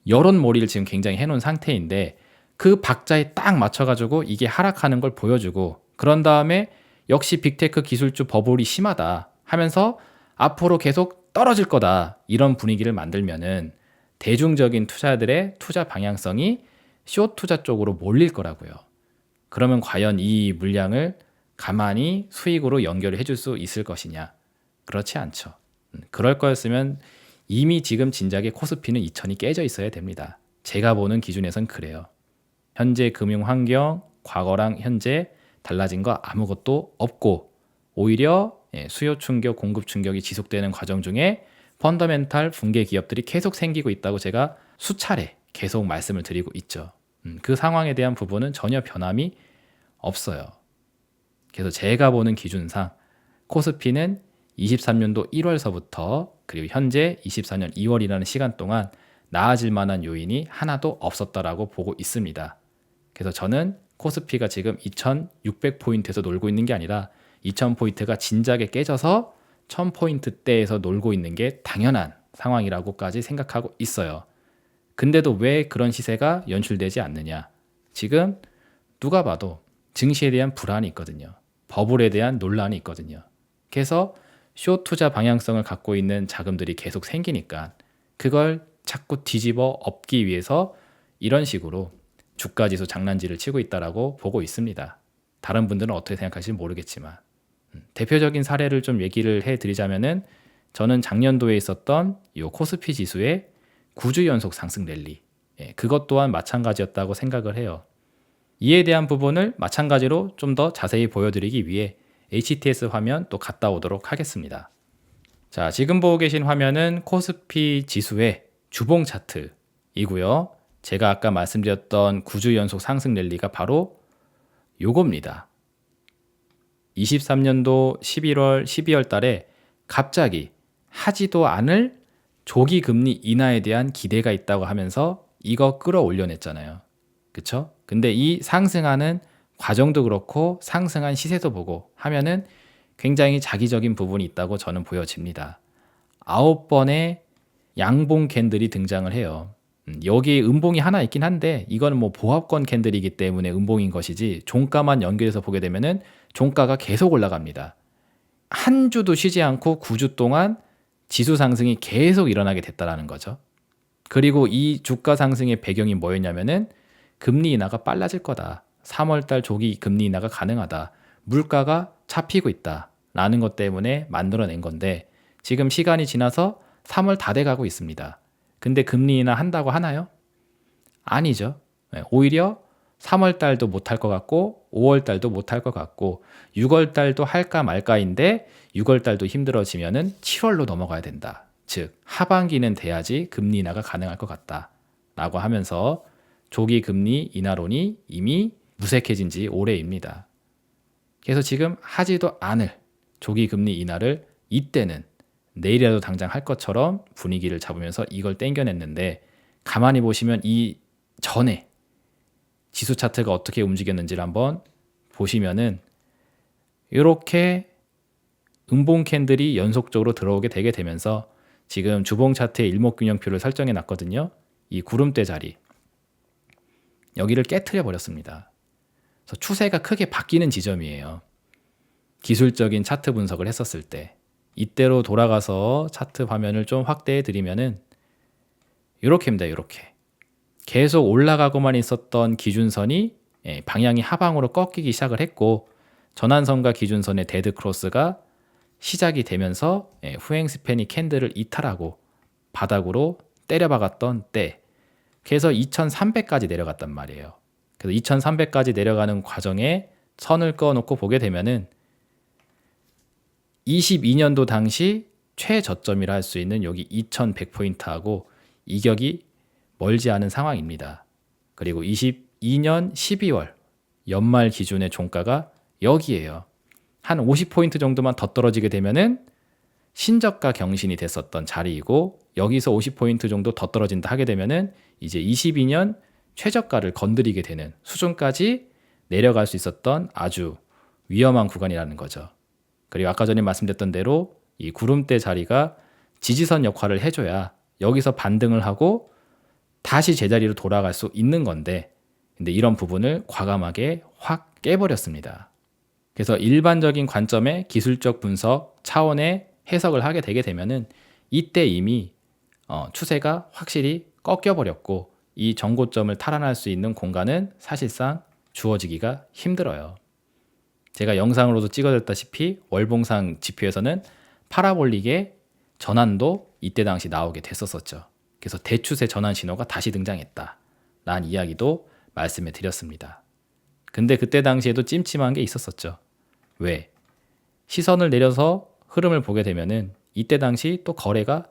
[SPEAKER 2] 여론몰이를 지금 굉장히 해놓은 상태인데 그 박자에 딱 맞춰가지고 이게 하락하는 걸 보여주고 그런 다음에 역시 빅테크 기술주 버블이 심하다 하면서 앞으로 계속 떨어질 거다 이런 분위기를 만들면은 대중적인 투자들의 투자 방향성이 숏 투자 쪽으로 몰릴 거라고요. 그러면 과연 이 물량을 가만히 수익으로 연결을 해줄 수 있을 것이냐? 그렇지 않죠. 그럴 거였으면 이미 지금 진작에 코스피는 2000이 깨져 있어야 됩니다. 제가 보는 기준에선 그래요. 현재 금융 환경, 과거랑 현재 달라진 거 아무것도 없고 오히려 수요 충격, 공급 충격이 지속되는 과정 중에 펀더멘탈 붕괴 기업들이 계속 생기고 있다고 제가 수차례 계속 말씀을 드리고 있죠. 그 상황에 대한 부분은 전혀 변함이 없어요. 그래서 제가 보는 기준상 코스피는 23년도 1월서부터 그리고 현재 24년 2월이라는 시간 동안 나아질 만한 요인이 하나도 없었다라고 보고 있습니다. 그래서 저는 코스피가 지금 2600포인트에서 놀고 있는 게 아니라 2000포인트가 진작에 깨져서 1000포인트대에서 놀고 있는 게 당연한 상황이라고까지 생각하고 있어요. 근데도 왜 그런 시세가 연출되지 않느냐? 지금 누가 봐도 증시에 대한 불안이 있거든요. 버블에 대한 논란이 있거든요. 그래서 숏 투자 방향성을 갖고 있는 자금들이 계속 생기니까 그걸 자꾸 뒤집어 엎기 위해서 이런 식으로 주가지수 장난질을 치고 있다라고 보고 있습니다. 다른 분들은 어떻게 생각하실지 모르겠지만 대표적인 사례를 좀 얘기를 해드리자면은 저는 작년도에 있었던 이 코스피 지수의 9주 연속 상승 랠리 그것 또한 마찬가지였다고 생각을 해요. 이에 대한 부분을 마찬가지로 좀 더 자세히 보여드리기 위해 HTS 화면 또 갔다 오도록 하겠습니다. 자, 지금 보고 계신 화면은 코스피 지수의 주봉 차트이고요. 제가 아까 말씀드렸던 9주 연속 상승 랠리가 바로 요겁니다. 23년도 11월, 12월 달에 갑자기 하지도 않을 조기 금리 인하에 대한 기대가 있다고 하면서 이거 끌어올려냈잖아요. 그쵸? 근데 이 상승하는 과정도 그렇고 상승한 시세도 보고 하면은 굉장히 자기적인 부분이 있다고 저는 보여집니다. 9번의 양봉 캔들이 등장을 해요. 여기 음봉이 하나 있긴 한데 이거는 뭐 보합권 캔들이기 때문에 음봉인 것이지 종가만 연결해서 보게 되면은 종가가 계속 올라갑니다. 한 주도 쉬지 않고 9주 동안 지수 상승이 계속 일어나게 됐다라는 거죠. 그리고 이 주가 상승의 배경이 뭐였냐면은 금리 인하가 빨라질 거다. 3월달 조기 금리 인하가 가능하다. 물가가 잡히고 있다라는 것 때문에 만들어낸 건데 지금 시간이 지나서 3월 다 돼가고 있습니다. 근데 금리 인하 한다고 하나요? 아니죠. 오히려 3월 달도 못할 것 같고 5월 달도 못할 것 같고 6월 달도 할까 말까인데 6월 달도 힘들어지면은 7월로 넘어가야 된다. 즉 하반기는 돼야지 금리 인하가 가능할 것 같다. 라고 하면서 조기 금리 인하론이 이미 무색해진 지 오래입니다. 그래서 지금 하지도 않을 조기 금리 인하를 이때는 내일이라도 당장 할 것처럼 분위기를 잡으면서 이걸 땡겨냈는데, 가만히 보시면 이 전에 지수 차트가 어떻게 움직였는지를 한번 보시면은 이렇게 음봉 캔들이 연속적으로 들어오게 되게 되면서 지금 주봉 차트의 일목균형표를 설정해 놨거든요. 이 구름대 자리, 여기를 깨트려 버렸습니다. 그래서 추세가 크게 바뀌는 지점이에요. 기술적인 차트 분석을 했었을 때 이때로 돌아가서 차트 화면을 좀 확대해 드리면은 이렇게입니다. 이렇게 계속 올라가고만 있었던 기준선이 방향이 하방으로 꺾이기 시작을 했고, 전환선과 기준선의 데드 크로스가 시작이 되면서 후행 스팬이 캔들을 이탈하고 바닥으로 때려박았던 때, 그래서 2300까지 내려갔단 말이에요. 그래서 2300까지 내려가는 과정에 선을 그어놓고 보게 되면은 22년도 당시 최저점이라 할 수 있는 여기 2100포인트하고 이격이 멀지 않은 상황입니다. 그리고 22년 12월 연말 기준의 종가가 여기에요. 한 50포인트 정도만 더 떨어지게 되면은 신저가 경신이 됐었던 자리이고, 여기서 50포인트 정도 더 떨어진다 하게 되면은 이제 22년 최저가를 건드리게 되는 수준까지 내려갈 수 있었던 아주 위험한 구간이라는 거죠. 그리고 아까 전에 말씀드렸던 대로 이 구름대 자리가 지지선 역할을 해줘야 여기서 반등을 하고 다시 제자리로 돌아갈 수 있는 건데, 근데 이런 부분을 과감하게 확 깨버렸습니다. 그래서 일반적인 관점의 기술적 분석 차원의 해석을 하게 되게 되면은 이때 이미 추세가 확실히 꺾여버렸고, 이 정고점을 탈환할 수 있는 공간은 사실상 주어지기가 힘들어요. 제가 영상으로도 찍어드렸다시피 월봉상 지표에서는 파라볼릭의 전환도 이때 당시 나오게 됐었었죠. 그래서 대추세 전환 신호가 다시 등장했다 라는 이야기도 말씀해 드렸습니다. 근데 그때 당시에도 찜찜한 게 있었었죠. 왜? 시선을 내려서 흐름을 보게 되면은 이때 당시 또 거래가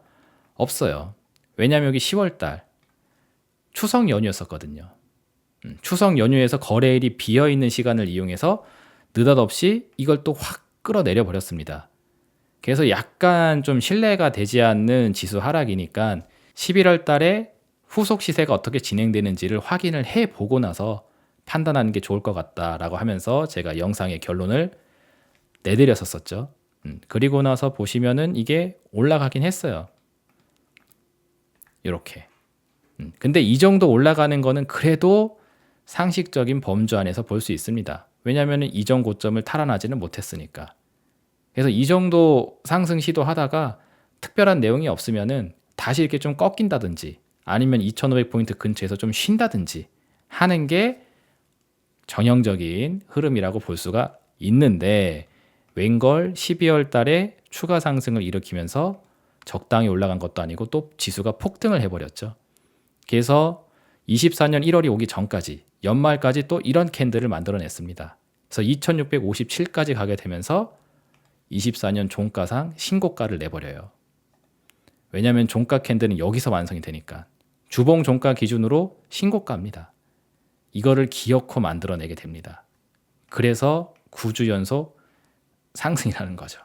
[SPEAKER 2] 없어요. 왜냐하면 여기 10월달 추석 연휴였었거든요. 추석 연휴에서 거래일이 비어있는 시간을 이용해서 느닷없이 이걸 또 확 끌어내려 버렸습니다. 그래서 약간 좀 신뢰가 되지 않는 지수 하락이니까 11월 달에 후속 시세가 어떻게 진행되는지를 확인을 해보고 나서 판단하는 게 좋을 것 같다라고 하면서 제가 영상의 결론을 내드렸었죠. 그리고 나서 보시면은 이게 올라가긴 했어요. 이렇게. 근데 이 정도 올라가는 거는 그래도 상식적인 범주 안에서 볼 수 있습니다. 왜냐하면 이전 고점을 탈환하지는 못했으니까. 그래서 이 정도 상승 시도하다가 특별한 내용이 없으면은 다시 이렇게 좀 꺾인다든지 아니면 2500포인트 근처에서 좀 쉰다든지 하는 게 전형적인 흐름이라고 볼 수가 있는데, 웬걸 12월 달에 추가 상승을 일으키면서 적당히 올라간 것도 아니고 또 지수가 폭등을 해버렸죠. 그래서 24년 1월이 오기 전까지 연말까지 또 이런 캔들을 만들어냈습니다. 그래서 2657까지 가게 되면서 24년 종가상 신고가를 내버려요. 왜냐하면 종가 캔들은 여기서 완성이 되니까 주봉 종가 기준으로 신고가입니다. 이거를 기어코 만들어내게 됩니다. 그래서 9주 연속 상승이라는 거죠.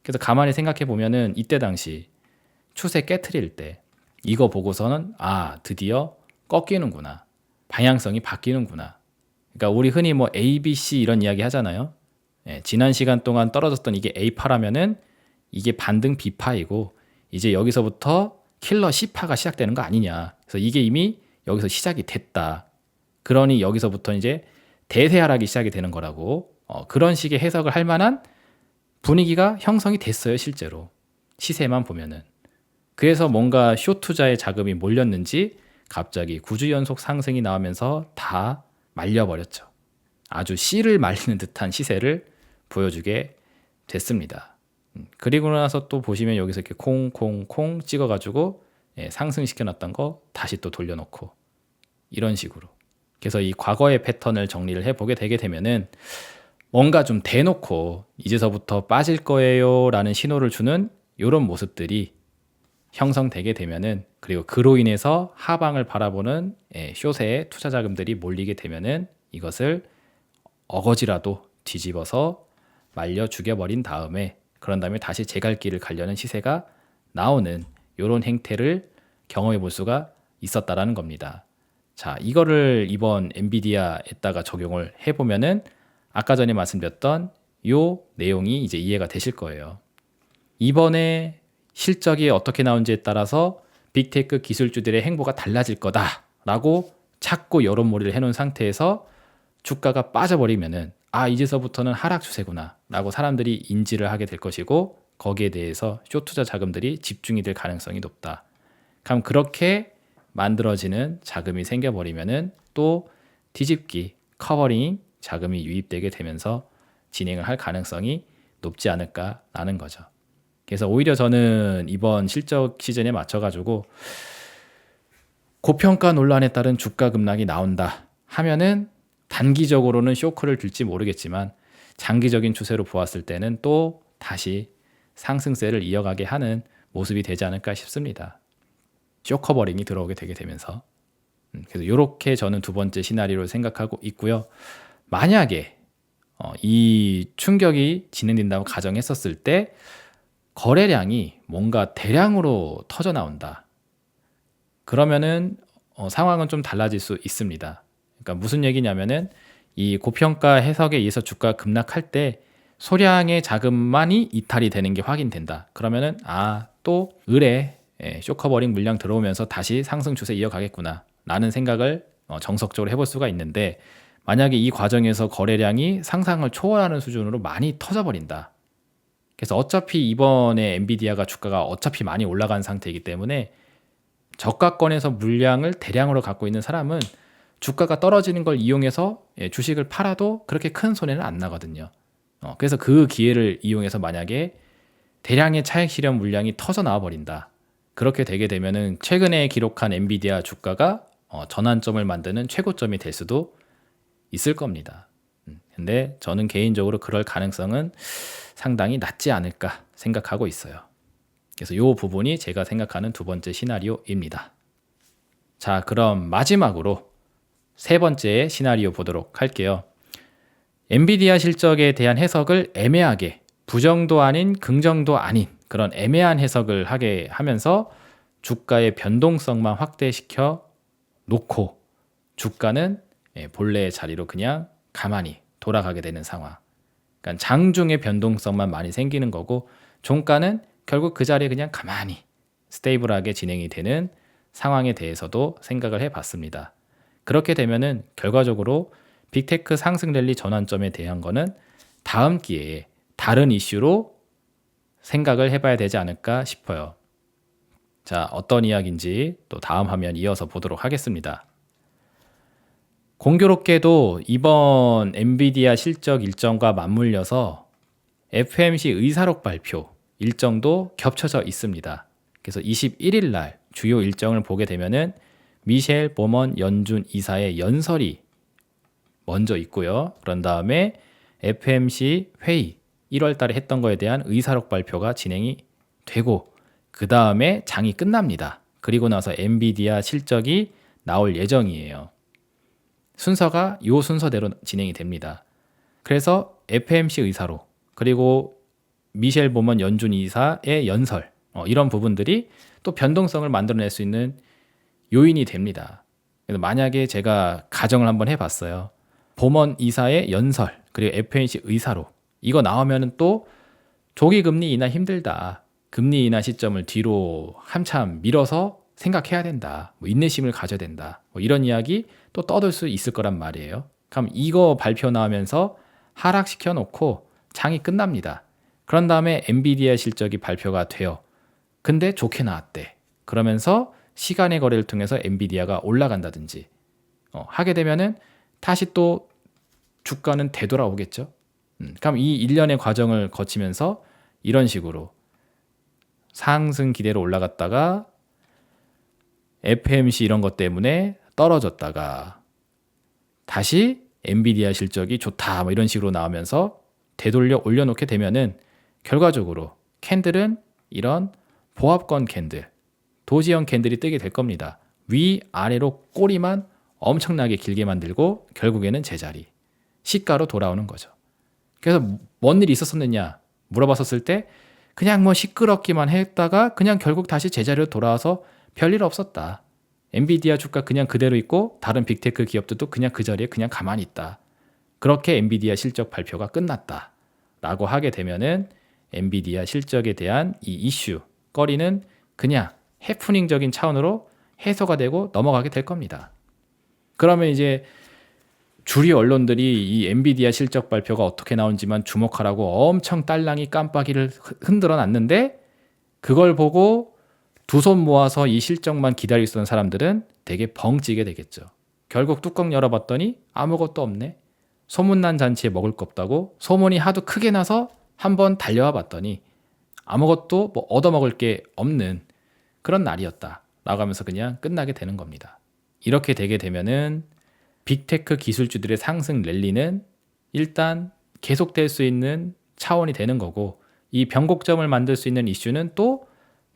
[SPEAKER 2] 그래서 가만히 생각해 보면은 이때 당시 추세 깨트릴 때 이거 보고서는 드디어 꺾이는구나, 방향성이 바뀌는구나. 그러니까 우리 흔히 뭐 A, B, C 이런 이야기 하잖아요. 지난 시간 동안 떨어졌던 이게 A파라면은 이게 반등 B파이고 이제 여기서부터 킬러 C파가 시작되는 거 아니냐. 그래서 이게 이미 여기서 시작이 됐다. 그러니 여기서부터 이제 대세 하락이 시작이 되는 거라고, 그런 식의 해석을 할 만한 분위기가 형성이 됐어요. 실제로 시세만 보면은. 그래서 뭔가 숏 투자에 자금이 몰렸는지 갑자기 9주 연속 상승이 나오면서 다 말려버렸죠. 아주 씨를 말리는 듯한 시세를 보여주게 됐습니다. 그리고 나서 또 보시면 여기서 이렇게 콩콩콩 찍어가지고 상승시켜놨던 거 다시 또 돌려놓고 이런 식으로. 그래서 이 과거의 패턴을 정리를 해보게 되게 되면은 뭔가 좀 대놓고 이제서부터 빠질 거예요 라는 신호를 주는 이런 모습들이 형성되게 되면은, 그리고 그로 인해서 하방을 바라보는 숏에 투자 자금들이 몰리게 되면은 이것을 어거지라도 뒤집어서 말려 죽여버린 다음에 그런 다음에 다시 제갈길을 가려는 시세가 나오는 이런 행태를 경험해 볼 수가 있었다라는 겁니다. 자, 이거를 이번 엔비디아에다가 적용을 해보면은 아까 전에 말씀드렸던 요 내용이 이제 이해가 되실 거예요. 이번에 실적이 어떻게 나온지에 따라서 빅테크 기술주들의 행보가 달라질 거다라고 자꾸 여론몰이를 해놓은 상태에서 주가가 빠져버리면은 이제서부터는 하락 추세구나 라고 사람들이 인지를 하게 될 것이고, 거기에 대해서 쇼투자 자금들이 집중이 될 가능성이 높다. 그럼 그렇게 만들어지는 자금이 생겨버리면은 또 뒤집기, 커버링 자금이 유입되게 되면서 진행을 할 가능성이 높지 않을까라는 거죠. 그래서 오히려 저는 이번 실적 시즌에 맞춰가지고 고평가 논란에 따른 주가 급락이 나온다 하면은 단기적으로는 쇼크를 들지 모르겠지만 장기적인 추세로 보았을 때는 또 다시 상승세를 이어가게 하는 모습이 되지 않을까 싶습니다. 쇼커버링이 들어오게 되게 되면서. 그래서 이렇게 저는 두 번째 시나리오를 생각하고 있고요. 만약에 이 충격이 진행된다고 가정했었을 때 거래량이 뭔가 대량으로 터져 나온다. 그러면은 상황은 좀 달라질 수 있습니다. 그러니까 무슨 얘기냐면은 이 고평가 해석에 의해서 주가 급락할 때 소량의 자금만이 이탈이 되는 게 확인된다. 그러면은 또 을에 쇼커버링 물량 들어오면서 다시 상승 추세 이어가겠구나 라는 생각을 정석적으로 해볼 수가 있는데, 만약에 이 과정에서 거래량이 상상을 초월하는 수준으로 많이 터져버린다. 그래서 어차피 이번에 엔비디아가 주가가 어차피 많이 올라간 상태이기 때문에 저가권에서 물량을 대량으로 갖고 있는 사람은 주가가 떨어지는 걸 이용해서 주식을 팔아도 그렇게 큰 손해는 안 나거든요. 그래서 그 기회를 이용해서 만약에 대량의 차익 실현 물량이 터져 나와 버린다. 그렇게 되게 되면은 최근에 기록한 엔비디아 주가가 전환점을 만드는 최고점이 될 수도 있을 겁니다. 근데 저는 개인적으로 그럴 가능성은 상당히 낮지 않을까 생각하고 있어요. 그래서 이 부분이 제가 생각하는 두 번째 시나리오입니다. 자, 그럼 마지막으로 세 번째 시나리오 보도록 할게요. 엔비디아 실적에 대한 해석을 애매하게, 부정도 아닌 긍정도 아닌 그런 애매한 해석을 하게 하면서 주가의 변동성만 확대시켜 놓고 주가는 본래의 자리로 그냥 가만히 돌아가게 되는 상황. 그러니까 장중의 변동성만 많이 생기는 거고 종가는 결국 그 자리에 그냥 가만히 스테이블하게 진행이 되는 상황에 대해서도 생각을 해봤습니다. 그렇게 되면은 결과적으로 빅테크 상승 랠리 전환점에 대한 거는 다음 기회에 다른 이슈로 생각을 해봐야 되지 않을까 싶어요. 자, 어떤 이야기인지 또 다음 화면 이어서 보도록 하겠습니다. 공교롭게도 이번 엔비디아 실적 일정과 맞물려서 FOMC 의사록 발표 일정도 겹쳐져 있습니다. 그래서 21일 날 주요 일정을 보게 되면은 미셸 보먼 연준 이사의 연설이 먼저 있고요. 그런 다음에 FOMC 회의 1월 달에 했던 거에 대한 의사록 발표가 진행이 되고 그 다음에 장이 끝납니다. 그리고 나서 엔비디아 실적이 나올 예정이에요. 순서가 이 순서대로 진행이 됩니다. 그래서 FOMC 의사록 그리고 미셸 보먼 연준 이사의 연설 이런 부분들이 또 변동성을 만들어낼 수 있는 요인이 됩니다. 그래서 만약에 제가 가정을 한번 해봤어요. 보먼 이사의 연설 그리고 FOMC 의사록 이거 나오면은 또 조기 금리 인하 힘들다. 금리 인하 시점을 뒤로 한참 밀어서 생각해야 된다. 인내심을 가져야 된다. 이런 이야기 또 떠들 수 있을 거란 말이에요. 그럼 이거 발표 나오면서 하락시켜 놓고 장이 끝납니다. 그런 다음에 엔비디아 실적이 발표가 돼요. 근데 좋게 나왔대. 그러면서 시간의 거래를 통해서 엔비디아가 올라간다든지 하게 되면은 다시 또 주가는 되돌아오겠죠. 그럼 이 일련의 과정을 거치면서 이런 식으로 상승 기대로 올라갔다가 FOMC 이런 것 때문에 떨어졌다가 다시 엔비디아 실적이 좋다 이런 식으로 나오면서 되돌려 올려놓게 되면은 결과적으로 캔들은 이런 보합권 캔들, 도지형 캔들이 뜨게 될 겁니다. 위아래로 꼬리만 엄청나게 길게 만들고 결국에는 제자리, 시가로 돌아오는 거죠. 그래서 뭔 일이 있었었느냐? 물어봤었을 때 그냥 뭐 시끄럽기만 했다가 그냥 결국 다시 제자리로 돌아와서 별일 없었다. 엔비디아 주가 그냥 그대로 있고 다른 빅테크 기업들도 그냥 그 자리에 그냥 가만히 있다. 그렇게 엔비디아 실적 발표가 끝났다. 라고 하게 되면은 엔비디아 실적에 대한 이 이슈, 거리는 그냥 해프닝적인 차원으로 해소가 되고 넘어가게 될 겁니다. 그러면 이제 주류 언론들이 이 엔비디아 실적 발표가 어떻게 나온지만 주목하라고 엄청 딸랑이 깜빡이를 흔들어 놨는데 그걸 보고 두 손 모아서 이 실적만 기다리고 있었던 사람들은 되게 벙찌게 되겠죠. 결국 뚜껑 열어봤더니 아무것도 없네. 소문난 잔치에 먹을 거 없다고 소문이 하도 크게 나서 한번 달려와 봤더니 아무것도 뭐 얻어먹을 게 없는 그런 날이었다 라고 하면서 그냥 끝나게 되는 겁니다. 이렇게 되게 되면은 빅테크 기술주들의 상승 랠리는 일단 계속될 수 있는 차원이 되는 거고 이 변곡점을 만들 수 있는 이슈는 또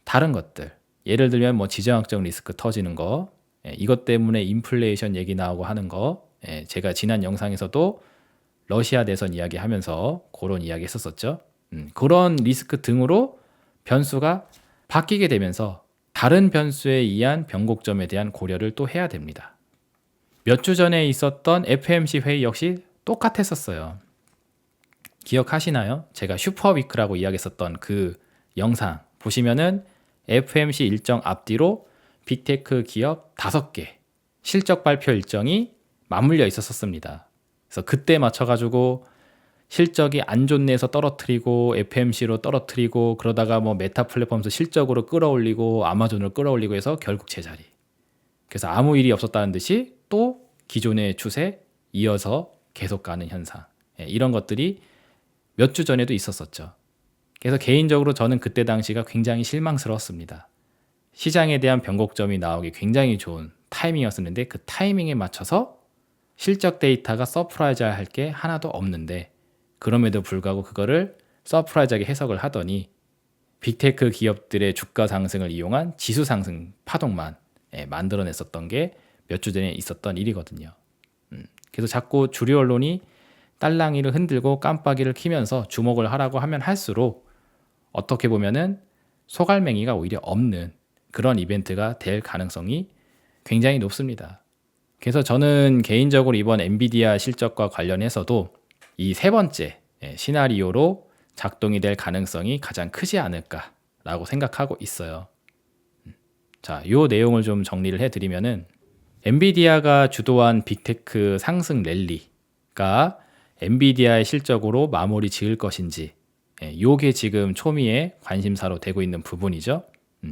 [SPEAKER 2] 다른 것들, 예를 들면 뭐 지정학적 리스크 터지는 거, 이것 때문에 인플레이션 얘기 나오고 하는 거, 제가 지난 영상에서도 러시아 대선 이야기하면서 그런 이야기 했었었죠. 그런 리스크 등으로 변수가 바뀌게 되면서 다른 변수에 의한 변곡점에 대한 고려를 또 해야 됩니다. 몇 주 전에 있었던 FOMC 회의 역시 똑같았었어요. 기억하시나요? 제가 슈퍼위크라고 이야기했었던 그 영상 보시면은 FOMC 일정 앞뒤로 빅테크 기업 5개 실적 발표 일정이 맞물려 있었습니다. 그래서 그때 맞춰가지고 실적이 안 좋네 해서 떨어뜨리고 FOMC로 떨어뜨리고 그러다가 뭐 메타 플랫폼에서 실적으로 끌어올리고 아마존을 끌어올리고 해서 결국 제자리. 그래서 아무 일이 없었다는 듯이 또 기존의 추세 이어서 계속 가는 현상. 이런 것들이 몇 주 전에도 있었었죠. 그래서 개인적으로 저는 그때 당시가 굉장히 실망스러웠습니다. 시장에 대한 변곡점이 나오기 굉장히 좋은 타이밍이었는데 그 타이밍에 맞춰서 실적 데이터가 서프라이즈할 게 하나도 없는데 그럼에도 불구하고 그거를 서프라이즈하게 해석을 하더니 빅테크 기업들의 주가 상승을 이용한 지수 상승 파동만 만들어냈었던 게 몇 주 전에 있었던 일이거든요. 그래서 자꾸 주류 언론이 딸랑이를 흔들고 깜빡이를 켜면서 주목을 하라고 하면 할수록 어떻게 보면은 소갈맹이가 오히려 없는 그런 이벤트가 될 가능성이 굉장히 높습니다. 그래서 저는 개인적으로 이번 엔비디아 실적과 관련해서도 이 세 번째 시나리오로 작동이 될 가능성이 가장 크지 않을까라고 생각하고 있어요. 자, 이 내용을 좀 정리를 해드리면은 엔비디아가 주도한 빅테크 상승 랠리가 엔비디아의 실적으로 마무리 지을 것인지 요게 지금 초미의 관심사로 되고 있는 부분이죠.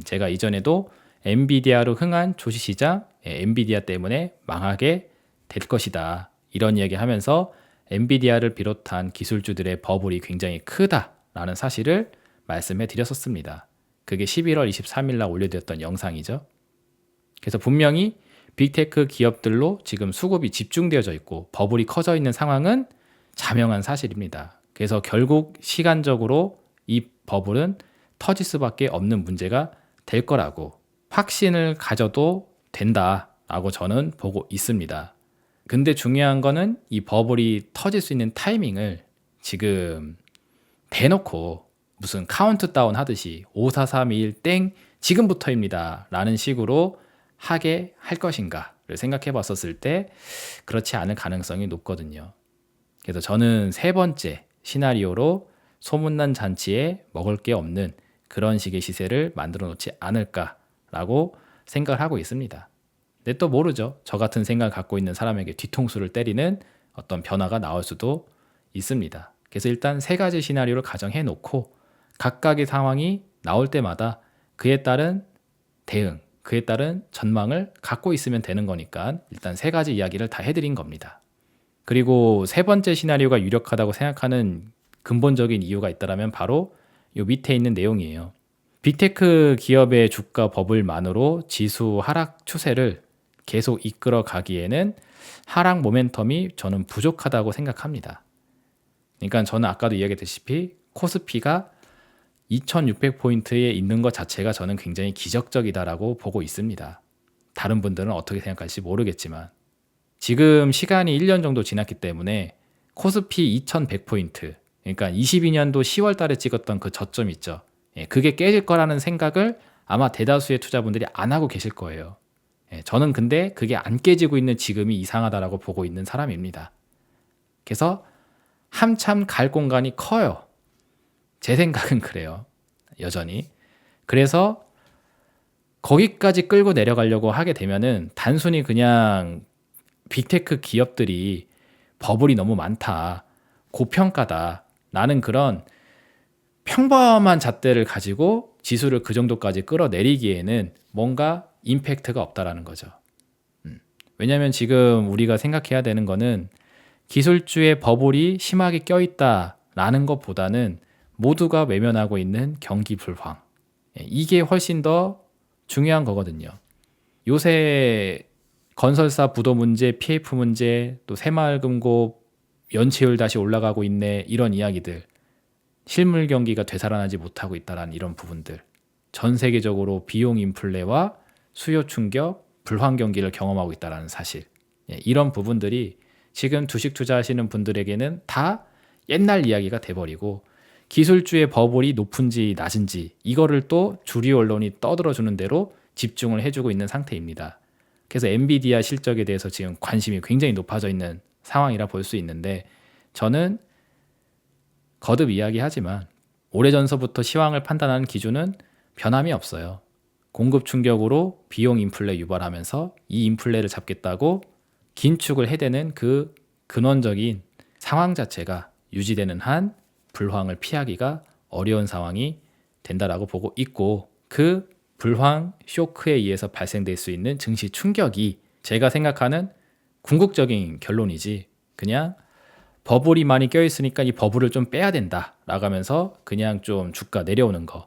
[SPEAKER 2] 제가 이전에도 엔비디아로 흥한 주식시장 엔비디아 때문에 망하게 될 것이다 이런 이야기 하면서 엔비디아를 비롯한 기술주들의 버블이 굉장히 크다라는 사실을 말씀해 드렸었습니다. 그게 11월 23일 날 올려드렸던 영상이죠. 그래서 분명히 빅테크 기업들로 지금 수급이 집중되어져 있고 버블이 커져 있는 상황은 자명한 사실입니다. 그래서 결국 시간적으로 이 버블은 터질 수밖에 없는 문제가 될 거라고 확신을 가져도 된다라고 저는 보고 있습니다. 근데 중요한 거는 이 버블이 터질 수 있는 타이밍을 지금 대놓고 무슨 카운트다운 하듯이 5, 4, 3, 2, 1 땡 지금부터입니다 라는 식으로 하게 할 것인가를 생각해 봤었을 때 그렇지 않을 가능성이 높거든요. 그래서 저는 세 번째 시나리오로 소문난 잔치에 먹을 게 없는 그런 식의 시세를 만들어 놓지 않을까라고 생각을 하고 있습니다. 근데 또 모르죠. 저 같은 생각을 갖고 있는 사람에게 뒤통수를 때리는 어떤 변화가 나올 수도 있습니다. 그래서 일단 세 가지 시나리오를 가정해 놓고 각각의 상황이 나올 때마다 그에 따른 대응, 그에 따른 전망을 갖고 있으면 되는 거니까 일단 세 가지 이야기를 다 해드린 겁니다. 그리고 세 번째 시나리오가 유력하다고 생각하는 근본적인 이유가 있다면 바로 이 밑에 있는 내용이에요. 빅테크 기업의 주가 버블만으로 지수 하락 추세를 계속 이끌어 가기에는 하락 모멘텀이 저는 부족하다고 생각합니다. 그러니까 저는 아까도 이야기했다시피 코스피가 2600포인트에 있는 것 자체가 저는 굉장히 기적적이다라고 보고 있습니다. 다른 분들은 어떻게 생각할지 모르겠지만 지금 시간이 1년 정도 지났기 때문에 코스피 2100포인트 그러니까 22년도 10월 달에 찍었던 그 저점 있죠. 예, 그게 깨질 거라는 생각을 아마 대다수의 투자분들이 안 하고 계실 거예요. 예, 저는 근데 그게 안 깨지고 있는 지금이 이상하다라고 보고 있는 사람입니다. 그래서 한참 갈 공간이 커요. 제 생각은 그래요. 여전히. 그래서 거기까지 끌고 내려가려고 하게 되면은 단순히 그냥 빅테크 기업들이 버블이 너무 많다, 고평가다, 나는 그런 평범한 잣대를 가지고 지수를 그 정도까지 끌어내리기에는 뭔가 임팩트가 없다라는 거죠. 왜냐하면 지금 우리가 생각해야 되는 거는 기술주의 버블이 심하게 껴있다라는 것보다는 모두가 외면하고 있는 경기 불황. 이게 훨씬 더 중요한 거거든요. 요새 건설사 부도 문제, PF 문제, 또 새마을금고 연체율 다시 올라가고 있네, 이런 이야기들, 실물 경기가 되살아나지 못하고 있다라는 이런 부분들, 전 세계적으로 비용 인플레와 수요 충격, 불황 경기를 경험하고 있다라는 사실, 이런 부분들이 지금 주식 투자하시는 분들에게는 다 옛날 이야기가 돼버리고 기술주의 버블이 높은지 낮은지 이거를 또 주류 언론이 떠들어주는 대로 집중을 해주고 있는 상태입니다. 그래서 엔비디아 실적에 대해서 지금 관심이 굉장히 높아져 있는 상황이라 볼 수 있는데, 저는 거듭 이야기하지만 오래전서부터 시황을 판단하는 기준은 변함이 없어요. 공급 충격으로 비용 인플레 유발하면서 이 인플레를 잡겠다고 긴축을 해대는 그 근원적인 상황 자체가 유지되는 한 불황을 피하기가 어려운 상황이 된다라고 보고 있고, 그 불황 쇼크에 의해서 발생될 수 있는 증시 충격이 제가 생각하는 궁극적인 결론이지, 그냥 버블이 많이 껴있으니까 이 버블을 좀 빼야 된다 라고 하면서 그냥 좀 주가 내려오는 거,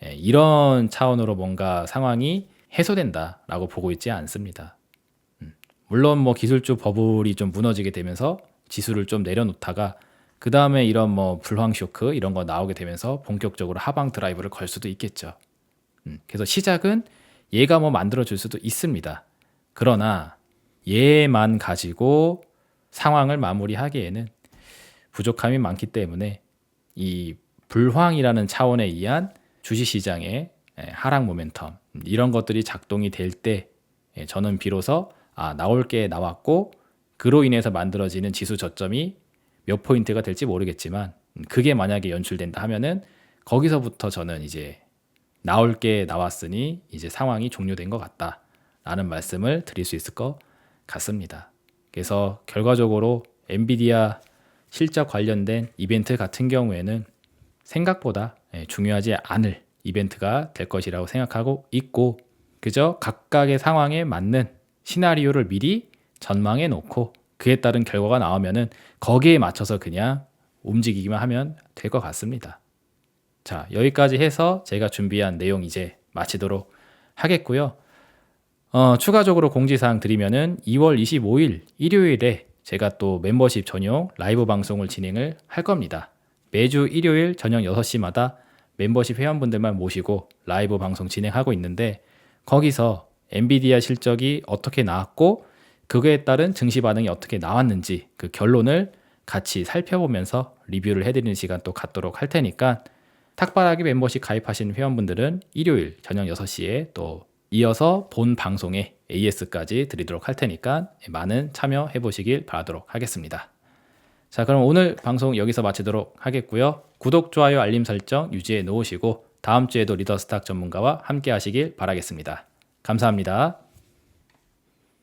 [SPEAKER 2] 이런 차원으로 뭔가 상황이 해소된다 라고 보고 있지 않습니다. 물론 뭐 기술주 버블이 좀 무너지게 되면서 지수를 좀 내려놓다가 그 다음에 이런 뭐 불황 쇼크 이런 거 나오게 되면서 본격적으로 하방 드라이브를 걸 수도 있겠죠. 그래서 시작은 얘가 뭐 만들어줄 수도 있습니다. 그러나 얘만 가지고 상황을 마무리하기에는 부족함이 많기 때문에 이 불황이라는 차원에 의한 주식시장의 하락 모멘텀, 이런 것들이 작동이 될 때 저는 비로소 나올 게 나왔고 그로 인해서 만들어지는 지수 저점이 몇 포인트가 될지 모르겠지만 그게 만약에 연출된다 하면은 거기서부터 저는 이제 나올 게 나왔으니 이제 상황이 종료된 것 같다라는 말씀을 드릴 수 있을 것 같습니다. 그래서 결과적으로 엔비디아 실적 관련된 이벤트 같은 경우에는 생각보다 중요하지 않을 이벤트가 될 것이라고 생각하고 있고, 그저 각각의 상황에 맞는 시나리오를 미리 전망해 놓고 그에 따른 결과가 나오면은 거기에 맞춰서 그냥 움직이기만 하면 될 것 같습니다. 자, 여기까지 해서 제가 준비한 내용 이제 마치도록 하겠고요. 추가적으로 공지사항 드리면은 2월 25일 일요일에 제가 또 멤버십 전용 라이브 방송을 진행을 할 겁니다. 매주 일요일 저녁 6시마다 멤버십 회원분들만 모시고 라이브 방송 진행하고 있는데, 거기서 엔비디아 실적이 어떻게 나왔고 그거에 따른 증시 반응이 어떻게 나왔는지 그 결론을 같이 살펴보면서 리뷰를 해드리는 시간 또 갖도록 할 테니까, 탁발하기 멤버십 가입하신 회원분들은 일요일 저녁 6시에 또 이어서 본 방송에 AS까지 드리도록 할 테니까 많은 참여해 보시길 바라도록 하겠습니다. 자, 그럼 오늘 방송 여기서 마치도록 하겠고요. 구독, 좋아요, 알림 설정 유지해 놓으시고 다음 주에도 리더스탁 전문가와 함께 하시길 바라겠습니다. 감사합니다.